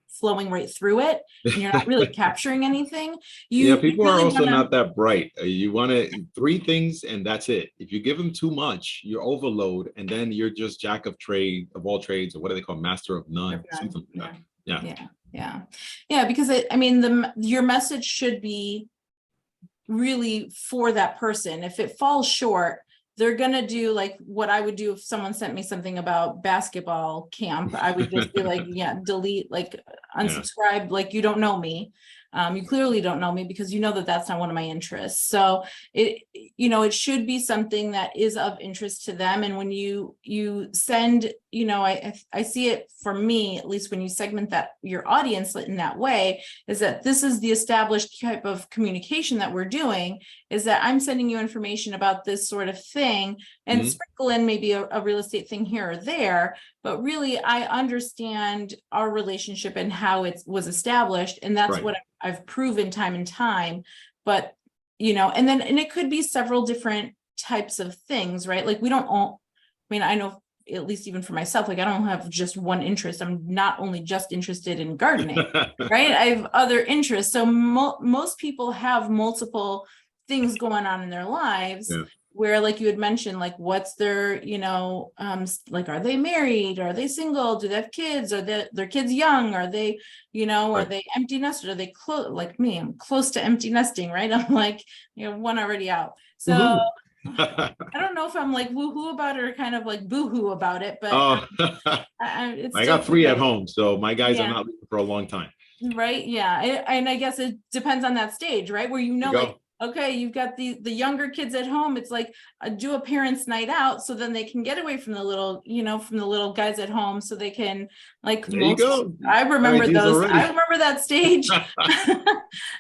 flowing right through it and you're not really capturing anything. People really are also not that bright. You want to three things and that's it. If you give them too much, you overload, and then you're just jack of all trades, or what do they call master of none? Something like that. Yeah. Because your message should be really for that person. If it falls short, they're going to do like what I would do if someone sent me something about basketball camp. I would just be like, delete, like unsubscribe, like you don't know me. You clearly don't know me because you know that that's not one of my interests. So it should be something that is of interest to them. And when you send, I see it for me, at least when you segment that your audience in that way, is that this is the established type of communication that we're doing, is that I'm sending you information about this sort of thing and sprinkle in maybe a real estate thing here or there. But really, I understand our relationship and how it was established. And that's what I've proven time and time. But, and it could be several different types of things, right? Like I know, at least even for myself, like I don't have just one interest. I'm not only just interested in gardening, right? I have other interests. So most people have multiple things going on in their lives. where, like you had mentioned, like what's their, like, are they married? Are they single? Do they have kids? Are their kids young? Are they, are Right. they empty nested? Are they close? Like me, I'm close to empty nesting, right? I'm like, one already out. So Woohoo. I don't know if I'm like woohoo about it or kind of like boohoo about it, but Oh, it's I got 3 at definitely, home, so my guys are yeah. not leaving for a long time. Right. Yeah. And I guess it depends on that stage, right? Where, There you like, go. okay, you've got the younger kids at home. It's like do a parents' night out, so then they can get away from the little, from the little guys at home, so they can, like, There you most, go. I Got remember ideas those. I already. remember that stage. But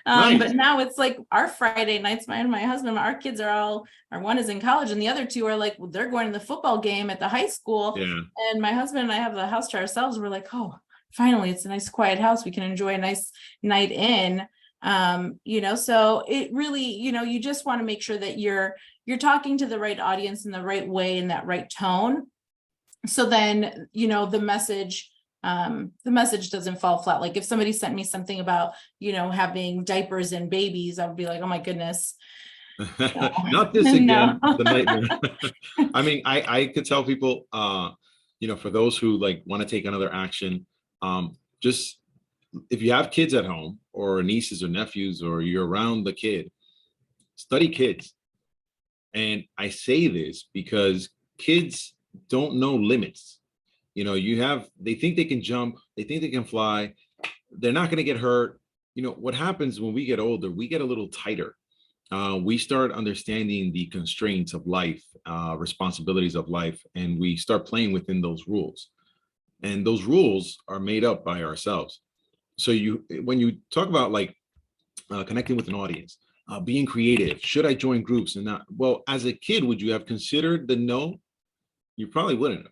Nice. now it's like our Friday nights, my husband, our kids are all, or one is in college and the other two are like, they're going to the football game at the high school. Yeah. And my husband and I have the house to ourselves. We're like, oh, finally, it's a nice quiet house. We can enjoy a nice night in. So it really, you just want to make sure that you're talking to the right audience in the right way, in that right tone. So then, the message doesn't fall flat. Like if somebody sent me something about, having diapers and babies, I would be like, oh my goodness. No. Not this No. again. The nightmare. I mean, I could tell people, for those who like want to take another action, just if you have kids at home or nieces or nephews, or you're around the kid, study kids. And I say this because kids don't know limits. They think they can jump, they think they can fly, they're not going to get hurt. What happens when we get older, we get a little tighter. We start understanding the constraints of life, responsibilities of life, and we start playing within those rules. And those rules are made up by ourselves. So when you talk about like connecting with an audience, being creative, should I join groups and not? Well, as a kid, would you have considered the no? You probably wouldn't have.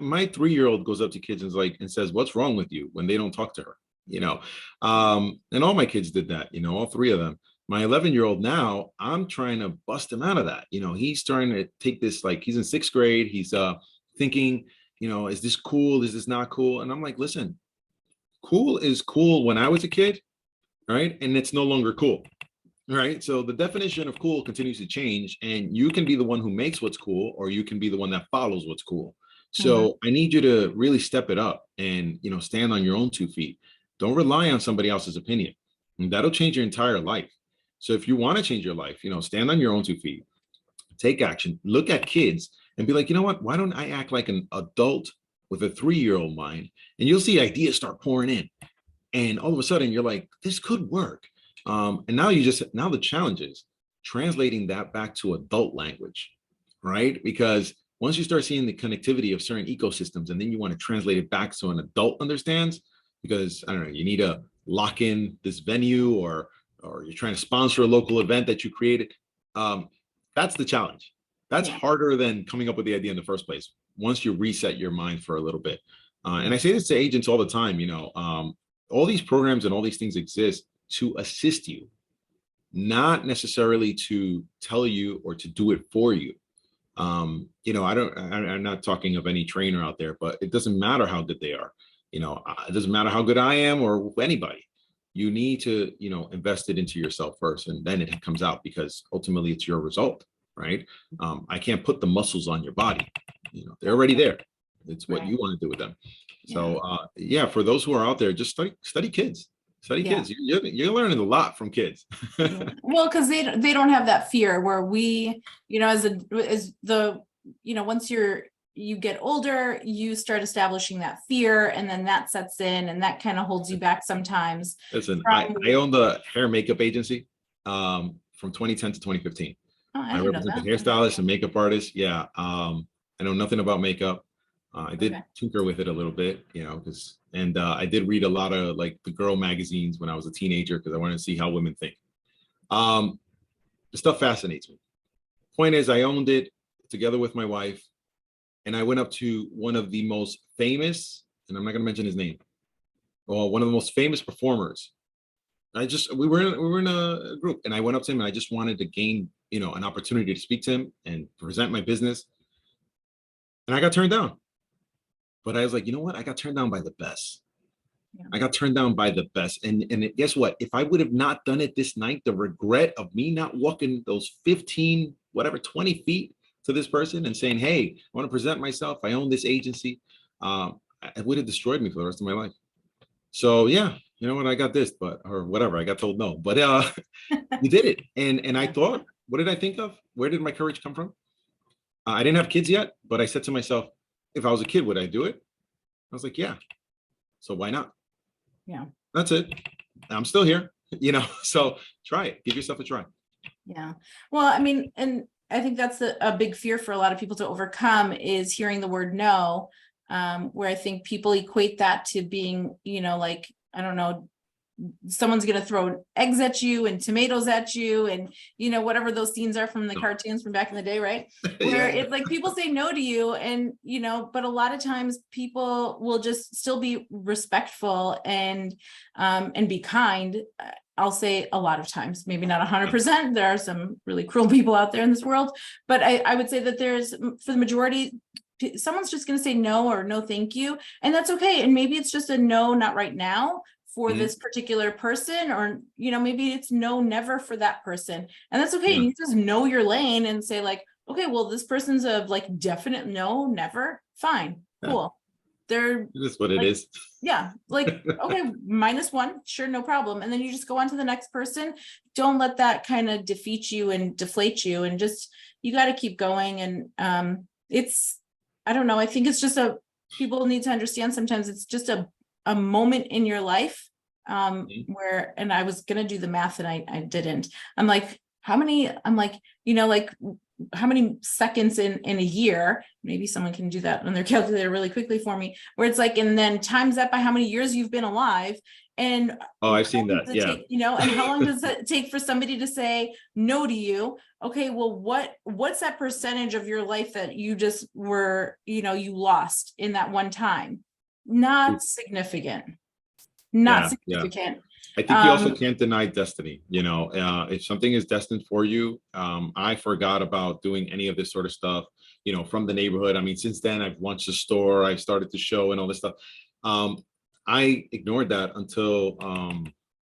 My 3-year-old goes up to kids and says, "What's wrong with you?" when they don't talk to her. And all my kids did that. All 3 of them. My 11-year-old now, I'm trying to bust him out of that. He's trying to take this, like, he's in 6th grade. He's thinking, is this cool? Is this not cool? And I'm like, listen, cool is cool when I was a kid, right? And it's no longer cool. Right. So the definition of cool continues to change, and you can be the one who makes what's cool, or you can be the one that follows what's cool. So I need you to really step it up and, stand on your own 2 feet. Don't rely on somebody else's opinion. And that'll change your entire life. So if you want to change your life, stand on your own 2 feet, take action, look at kids and be like, you know what? Why don't I act like an adult with a 3-year-old mind? And you'll see ideas start pouring in. And all of a sudden you're like, this could work. And now the challenge is translating that back to adult language, right? Because once you start seeing the connectivity of certain ecosystems, and then you want to translate it back so an adult understands, because I don't know, you need to lock in this venue, or you're trying to sponsor a local event that you created. That's the challenge. That's harder than coming up with the idea in the first place. Once you reset your mind for a little bit. And I say this to agents all the time, all these programs and all these things exist to assist you, not necessarily to tell you or to do it for you. I'm not talking of any trainer out there, but it doesn't matter how good they are. It doesn't matter how good I am or anybody. You need to, invest it into yourself first, and then it comes out, because ultimately it's your result, right? I can't put the muscles on your body. They're already there. It's what you want to do with them. So for those who are out there, just study kids. Study kids. You're learning a lot from kids. Well, because they don't have that fear where we, once you get older, you start establishing that fear, and then that sets in, and that kind of holds you back sometimes. Listen, I own the hair and makeup agency from 2010 to 2015. I represent the hairstylist and makeup artist. Yeah. I know nothing about makeup. I did tinker with it a little bit, I did read a lot of like the girl magazines when I was a teenager, because I wanted to see how women think. The stuff fascinates me. Point is, I owned it together with my wife, and I went up to one of the most famous, and I'm not going to mention his name, one of the most famous performers. We were in a group, and I went up to him, and I just wanted to gain, an opportunity to speak to him and present my business. And I got turned down. But I was like, you know what? I got turned down by the best. I got turned down by the best. And guess what? If I would have not done it this night, the regret of me not walking those 15 whatever 20 feet to this person and saying, hey, I want to present myself, I own this agency, it would have destroyed me for the rest of my life. So yeah, you know what, I got this, but or whatever, I got told no, but we did it. And I thought, what did I think of? Where did my courage come from? I didn't have kids yet, but I said to myself, if I was a kid, would I do it? I was like, yeah. So why not? Yeah. That's it. I'm still here, so try it. Give yourself a try. Yeah. Well, I mean, and I think that's a big fear for a lot of people to overcome is hearing the word no, where I think people equate that to being, like, I don't know, someone's going to throw eggs at you and tomatoes at you and, whatever those scenes are from the cartoons from back in the day, right? Where it's like people say no to you and, but a lot of times people will just still be respectful and be kind. I'll say a lot of times, maybe not 100%. There are some really cruel people out there in this world, but I would say that there's, for the majority, someone's just going to say no or no, thank you. And that's okay. And maybe it's just a no, not right now for this particular person, or, maybe it's no, never for that person. And that's okay. And you just know your lane and say like, okay, well, this person's a like definite no, never, fine, cool. They're that's what like, it is. Yeah. Like, okay, -1, sure, no problem. And then you just go on to the next person. Don't let that kind of defeat you and deflate you, and just, you got to keep going. And I don't know. I think it's just people need to understand sometimes it's just a moment in your life where, and I was going to do the math and I didn't. I'm like, how many seconds in a year? Maybe someone can do that on their calculator really quickly for me, where it's like, and then times that by how many years you've been alive. And I've seen that. Yeah. And how long does it take for somebody to say no to you? Okay, well, what's that percentage of your life that you just were, you lost in that one time? Not significant. Not significant. I think you also can't deny destiny. If something is destined for you, I forgot about doing any of this sort of stuff, from the neighborhood. I mean, since then I've launched a store, I started to show and all this stuff. I ignored that until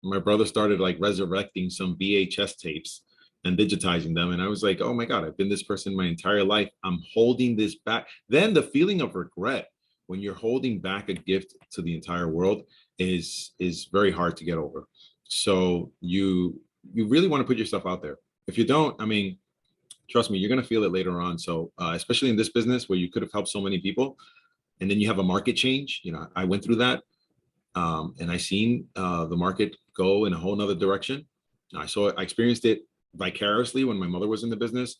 my brother started like resurrecting some VHS tapes and digitizing them. And I was like, oh my God, I've been this person my entire life. I'm holding this back. Then the feeling of regret when you're holding back a gift to the entire world is very hard to get over. So you really want to put yourself out there. If you don't, I mean, trust me, you're going to feel it later on. So especially in this business where you could have helped so many people, and then you have a market change. I went through that, and I seen the market go in a whole nother direction. I experienced it vicariously when my mother was in the business.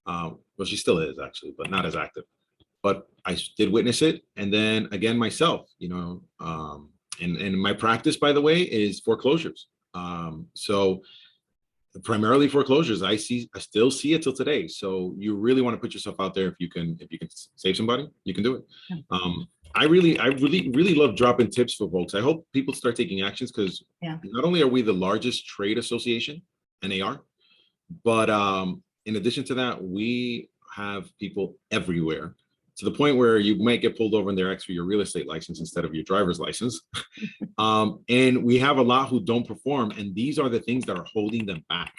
Well, she still is actually, but not as active. But I did witness it, and then again myself, and my practice, by the way, is foreclosures. So primarily foreclosures. I still see it till today. So you really want to put yourself out there. If you can save somebody, you can do it. I really love dropping tips for folks. I hope people start taking actions, because not only are we the largest trade association, and they are, but in addition to that, we have people everywhere, to the point where you might get pulled over and they're asking for your real estate license instead of your driver's license. And we have a lot who don't perform. And these are the things that are holding them back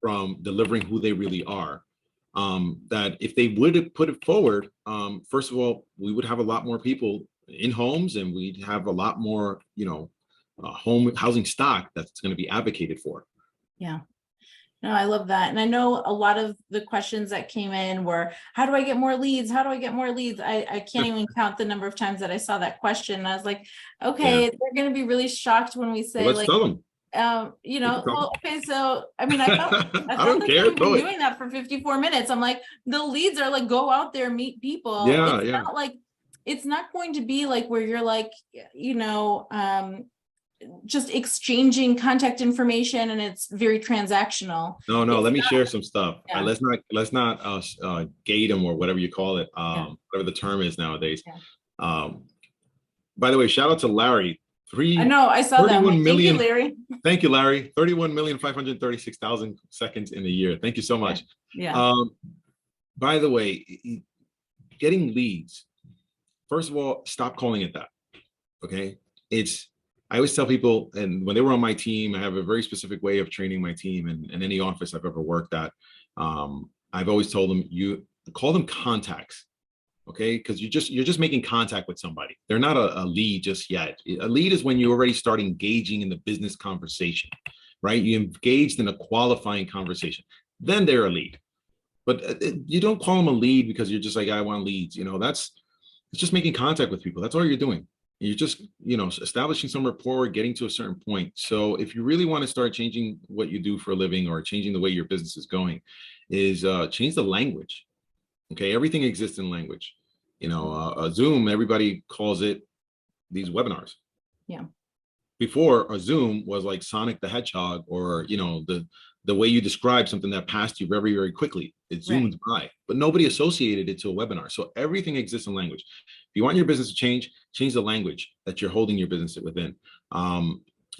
from delivering who they really are. That if they would have put it forward, first of all, we would have a lot more people in homes, and we'd have a lot more, housing stock that's going to be advocated for. Yeah. No, I love that. And I know a lot of the questions that came in were, how do I get more leads? How do I get more leads? I can't even count the number of times that I saw that question. And I was like, okay, they're going to be really shocked when we say, well, let's tell them. Well, okay, so I mean, I felt like we've been doing that for 54 minutes. I'm like, the leads are like, go out there, meet people. Not like, it's not going to be like where you're like, just exchanging contact information and it's very transactional. No, let me share some stuff. Let's not gate them, or whatever you call it, whatever the term is nowadays. By the way, shout out to Larry. I know, I saw that. Like, thank you, Larry. Thank you, Larry. 31,536,000 seconds in a year. Thank you so much. By the way, getting leads. First of all, stop calling it that. Okay, I always tell people, and when they were on my team, I have a very specific way of training my team, and in any office I've ever worked at. I've always told them, you call them contacts. Okay, because you're just making contact with somebody. They're not a lead just yet. A lead is when you already start engaging in the business conversation, right? You engaged in a qualifying conversation, then they're a lead. But you don't call them a lead because you're just like, I want leads. It's just making contact with people. That's all you're doing. You're just, establishing some rapport, getting to a certain point. So if you really want to start changing what you do for a living or changing the way your business is going, is change the language. Okay, everything exists in language. Zoom, everybody calls it these webinars. Yeah. Before, a Zoom was like Sonic the Hedgehog, or the way you describe something that passed you very, very quickly. It zoomed by, but nobody associated it to a webinar. So everything exists in language. If you want your business to change the language that you're holding your business within.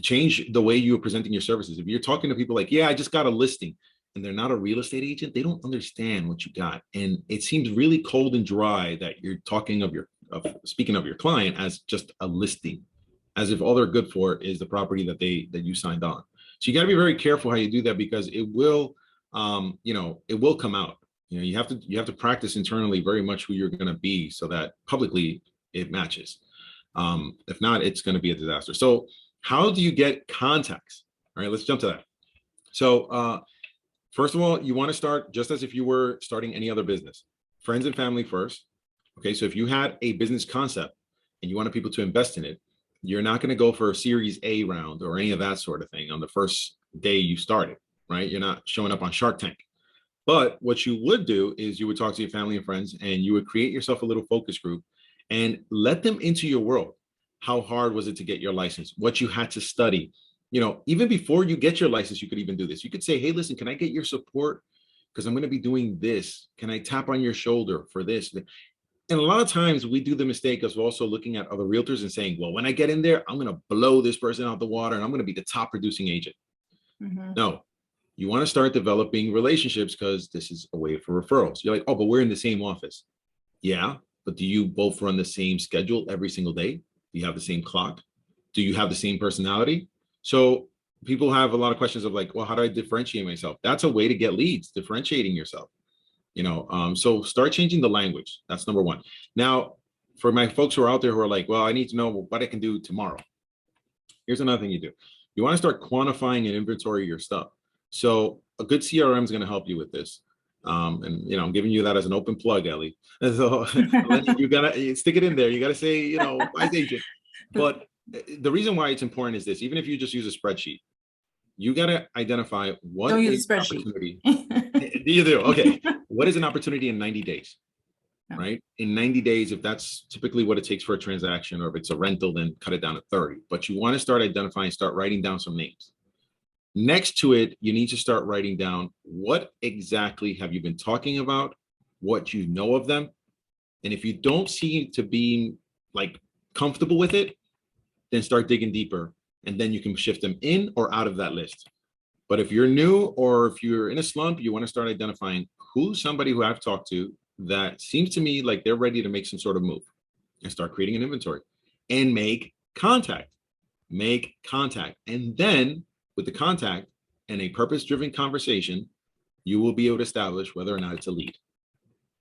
Change the way you are presenting your services. If you're talking to people like, yeah, I just got a listing, and they're not a real estate agent, they don't understand what you got. And it seems really cold and dry that you're talking speaking of your client as just a listing, as if all they're good for is the property that you signed on. So you got to be very careful how you do that, because it will, it will come out. You have to practice internally very much who you're going to be, so that publicly it matches. If not, it's going to be a disaster. So how do you get contacts? All right, let's jump to that. So first of all, you want to start just as if you were starting any other business. Friends and family first. Okay, so if you had a business concept and you wanted people to invest in it, you're not going to go for a Series A round or any of that sort of thing on the first day you started, right? You're not showing up on Shark Tank. But what you would do is you would talk to your family and friends, and you would create yourself a little focus group and let them into your world. How hard was it to get your license? What you had to study? Even before you get your license, you could even do this. You could say, hey, listen, can I get your support? Because I'm going to be doing this. Can I tap on your shoulder for this? And a lot of times we do the mistake of also looking at other realtors and saying, well, when I get in there, I'm going to blow this person out the water and I'm going to be the top producing agent. Mm-hmm. No, you want to start developing relationships, because this is a way for referrals. You're like, oh, but we're in the same office. Yeah, but do you both run the same schedule every single day? Do you have the same clock? Do you have the same personality? So people have a lot of questions of like, well, how do I differentiate myself? That's a way to get leads, differentiating yourself. So start changing the language. That's number one. Now, for my folks who are out there who are like, well, I need to know what I can do tomorrow. Here's another thing you do. You want to start quantifying and inventory your stuff. So a good CRM is going to help you with this. And I'm giving you that as an open plug, Ellie. And so you gotta stick it in there. You gotta say, wise agent. But the reason why it's important is this: even if you just use a spreadsheet, you gotta identify what Don't use is a spreadsheet. Opportunity. You do. Okay. What is an opportunity in 90 days? Right? In 90 days, if that's typically what it takes for a transaction, or if it's a rental, then cut it down to 30. But you want to start identifying, start writing down some names. Next to it, you need to start writing down what exactly have you been talking about, what you know of them. And if you don't seem to be like comfortable with it, then start digging deeper, and then you can shift them in or out of that list. But if you're new, or if you're in a slump, you want to start identifying who's somebody who I've talked to that seems to me like they're ready to make some sort of move, and start creating an inventory and make contact. And then with the contact and a purpose-driven conversation, you will be able to establish whether or not it's a lead.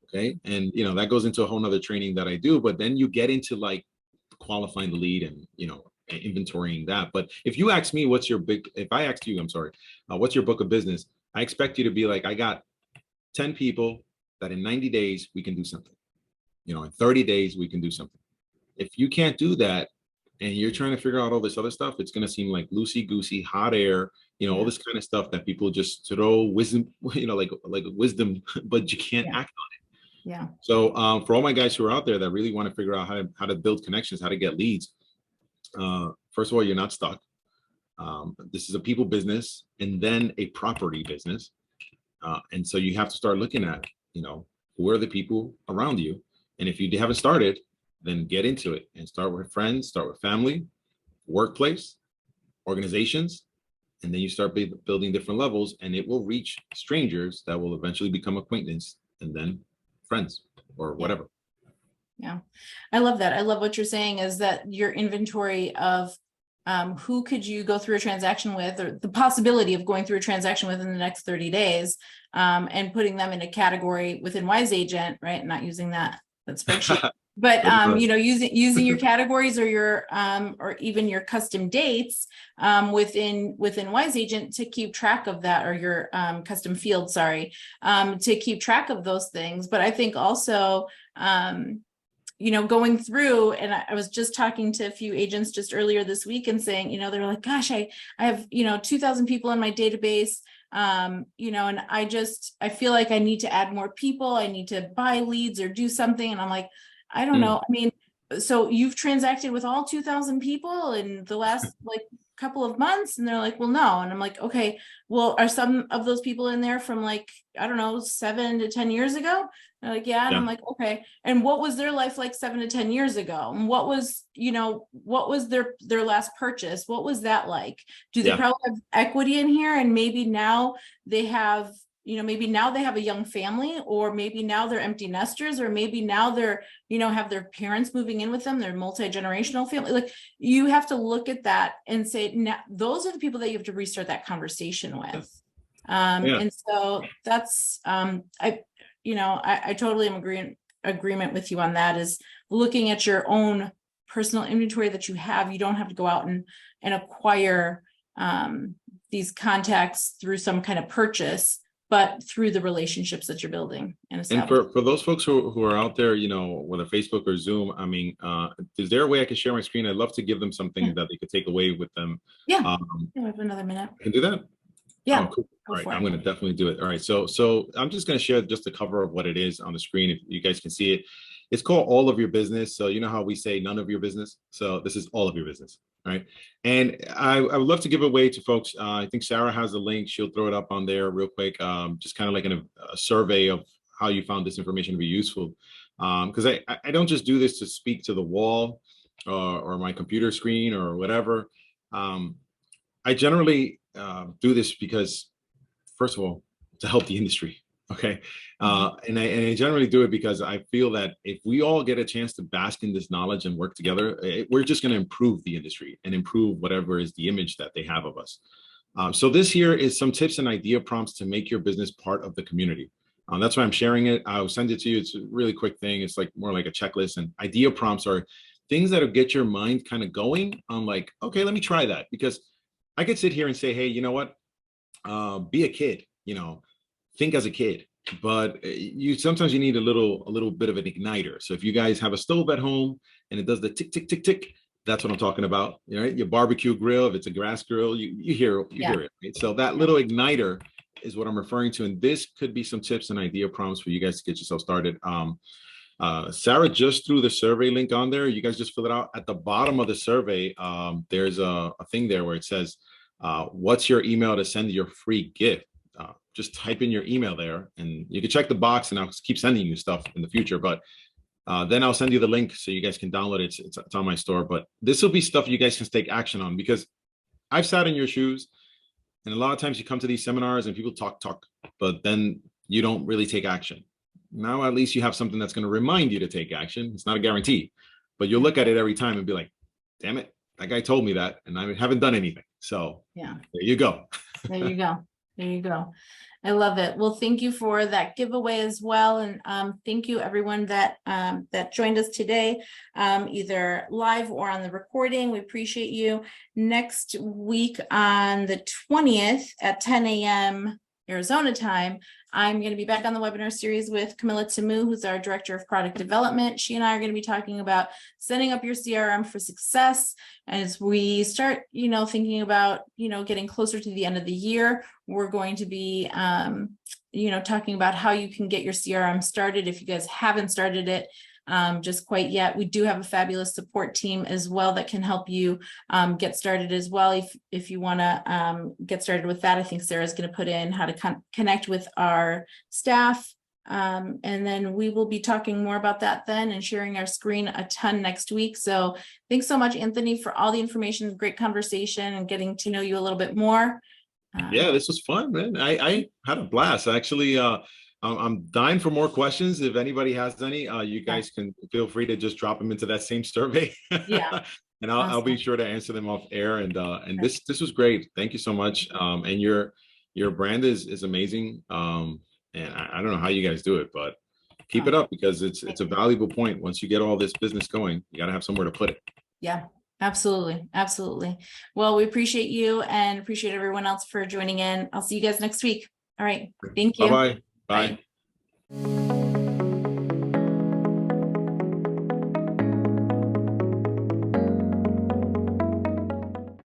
Okay. And, that goes into a whole nother training that I do, but then you get into like qualifying the lead and, inventorying that. But if you ask me, if I asked you, what's your book of business? I expect you to be like, I got 10 people that in 90 days we can do something. In 30 days we can do something. If you can't do that and you're trying to figure out all this other stuff, it's going to seem like loosey-goosey, hot air, all this kind of stuff that people just throw wisdom, like wisdom, but you can't act on it. Yeah. So for all my guys who are out there that really want to figure out how to build connections, how to get leads, first of all, you're not stuck. This is a people business and then a property business. And so you have to start looking at, who are the people around you? And if you haven't started, then get into it and start with friends, start with family, workplace, organizations, and then you start building different levels, and it will reach strangers that will eventually become acquaintance, and then friends or whatever. Yeah. I love that. I love what you're saying, is that your inventory of who could you go through a transaction with, or the possibility of going through a transaction with in the next 30 days, and putting them in a category within Wise Agent, right? Not using that spreadsheet, but using your categories or your or even your custom dates within Wise Agent to keep track of that, or your custom field, sorry, to keep track of those things. But I think also going through, and I was just talking to a few agents just earlier this week and saying, they're like, gosh, I have, 2,000 people in my database, and I feel like I need to add more people. I need to buy leads or do something. And I'm like, I don't know. I mean, so you've transacted with all 2,000 people in the last couple of months? And they're like, well, no. And I'm like, okay, well, are some of those people in there from I don't know, 7 to 10 years ago? They're like, yeah. And I'm like, okay. And what was their life like 7 to 10 years ago? And what was their last purchase? What was that like? Do they probably have equity in here? And maybe now they have, maybe now they have a young family, or maybe now they're empty nesters, or maybe now they're, have their parents moving in with them, they're multi-generational family. You have to look at that and say, now, those are the people that you have to restart that conversation with. And so that's, I totally am agreement with you on that, is looking at your own personal inventory that you have. You don't have to go out and acquire these contacts through some kind of purchase, but through the relationships that you're building. And for those folks who are out there, whether Facebook or Zoom, I mean, is there a way I can share my screen? I'd love to give them something that they could take away with them. Yeah, we have another minute. I can do that? Yeah. Oh, cool. All right, I'm going to definitely do it. All right, so I'm just going to share just the cover of what it is on the screen, if you guys can see it. It's called All of Your Business. So you know how we say none of your business? So this is all of your business, right? And I would love to give away to folks. I think Sarah has a link. She'll throw it up on there real quick, just kind of like a survey of how you found this information to be useful. Because I don't just do this to speak to the wall or my computer screen or whatever. I generally do this because, first of all, to help the industry. Okay. And I generally do it because I feel that if we all get a chance to bask in this knowledge and work together, we're just going to improve the industry and improve whatever is the image that they have of us. So this here is some tips and idea prompts to make your business part of the community. That's why I'm sharing it. I'll send it to you. It's a really quick thing. It's more like a checklist, and idea prompts are things that'll get your mind kind of going on okay, let me try that. Because I could sit here and say, hey, you know what? Be a kid, think as a kid, but sometimes you need a little bit of an igniter. So if you guys have a stove at home and it does the tick, tick, tick, tick, that's what I'm talking about. Right? Your barbecue grill, if it's a grass grill, you hear it. Right? So that little igniter is what I'm referring to. And this could be some tips and idea prompts for you guys to get yourself started. Sarah just threw the survey link on there. You guys just fill it out. At the bottom of the survey, there's a thing there where it says, what's your email to send your free gift? Just type in your email there, and you can check the box, and I'll keep sending you stuff in the future. But then I'll send you the link so you guys can download it. It's on my store. But this will be stuff you guys can take action on, because I've sat in your shoes, and a lot of times you come to these seminars and people talk, but then you don't really take action. Now at least you have something that's going to remind you to take action. It's not a guarantee, but you'll look at it every time and be like, damn it, that guy told me that, and I haven't done anything. So yeah, there you go. There you go. There you go. I love it. Well, thank you for that giveaway as well. And thank you everyone that joined us today, either live or on the recording. We appreciate you. Next week on the 20th at 10 a.m. Arizona time, I'm going to be back on the webinar series with Camilla Tamu, who's our Director of Product Development. She and I are going to be talking about setting up your CRM for success. As we start, thinking about, getting closer to the end of the year, we're going to be, talking about how you can get your CRM started if you guys haven't started it just quite yet. We do have a fabulous support team as well that can help you get started as well. If you want to get started with that, I think Sarah's going to put in how to connect with our staff. And then we will be talking more about that then and sharing our screen a ton next week. So thanks so much, Anthony, for all the information, great conversation, and getting to know you a little bit more. Yeah, this was fun, man. I had a blast. Actually, I'm dying for more questions. If anybody has any, you guys can feel free to just drop them into that same survey. Yeah. And I'll be Awesome. sure to answer them off air. And this was great. Thank you so much. And your brand is amazing. And I don't know how you guys do it, but keep it Oh, up, because it's a valuable point. Once you get all this business going, you got to have somewhere to put it. yeah, absolutely. Absolutely. Well, we appreciate you and appreciate everyone else for joining in. I'll see you guys next week. All right. Thank you. Bye-bye. Bye. Bye.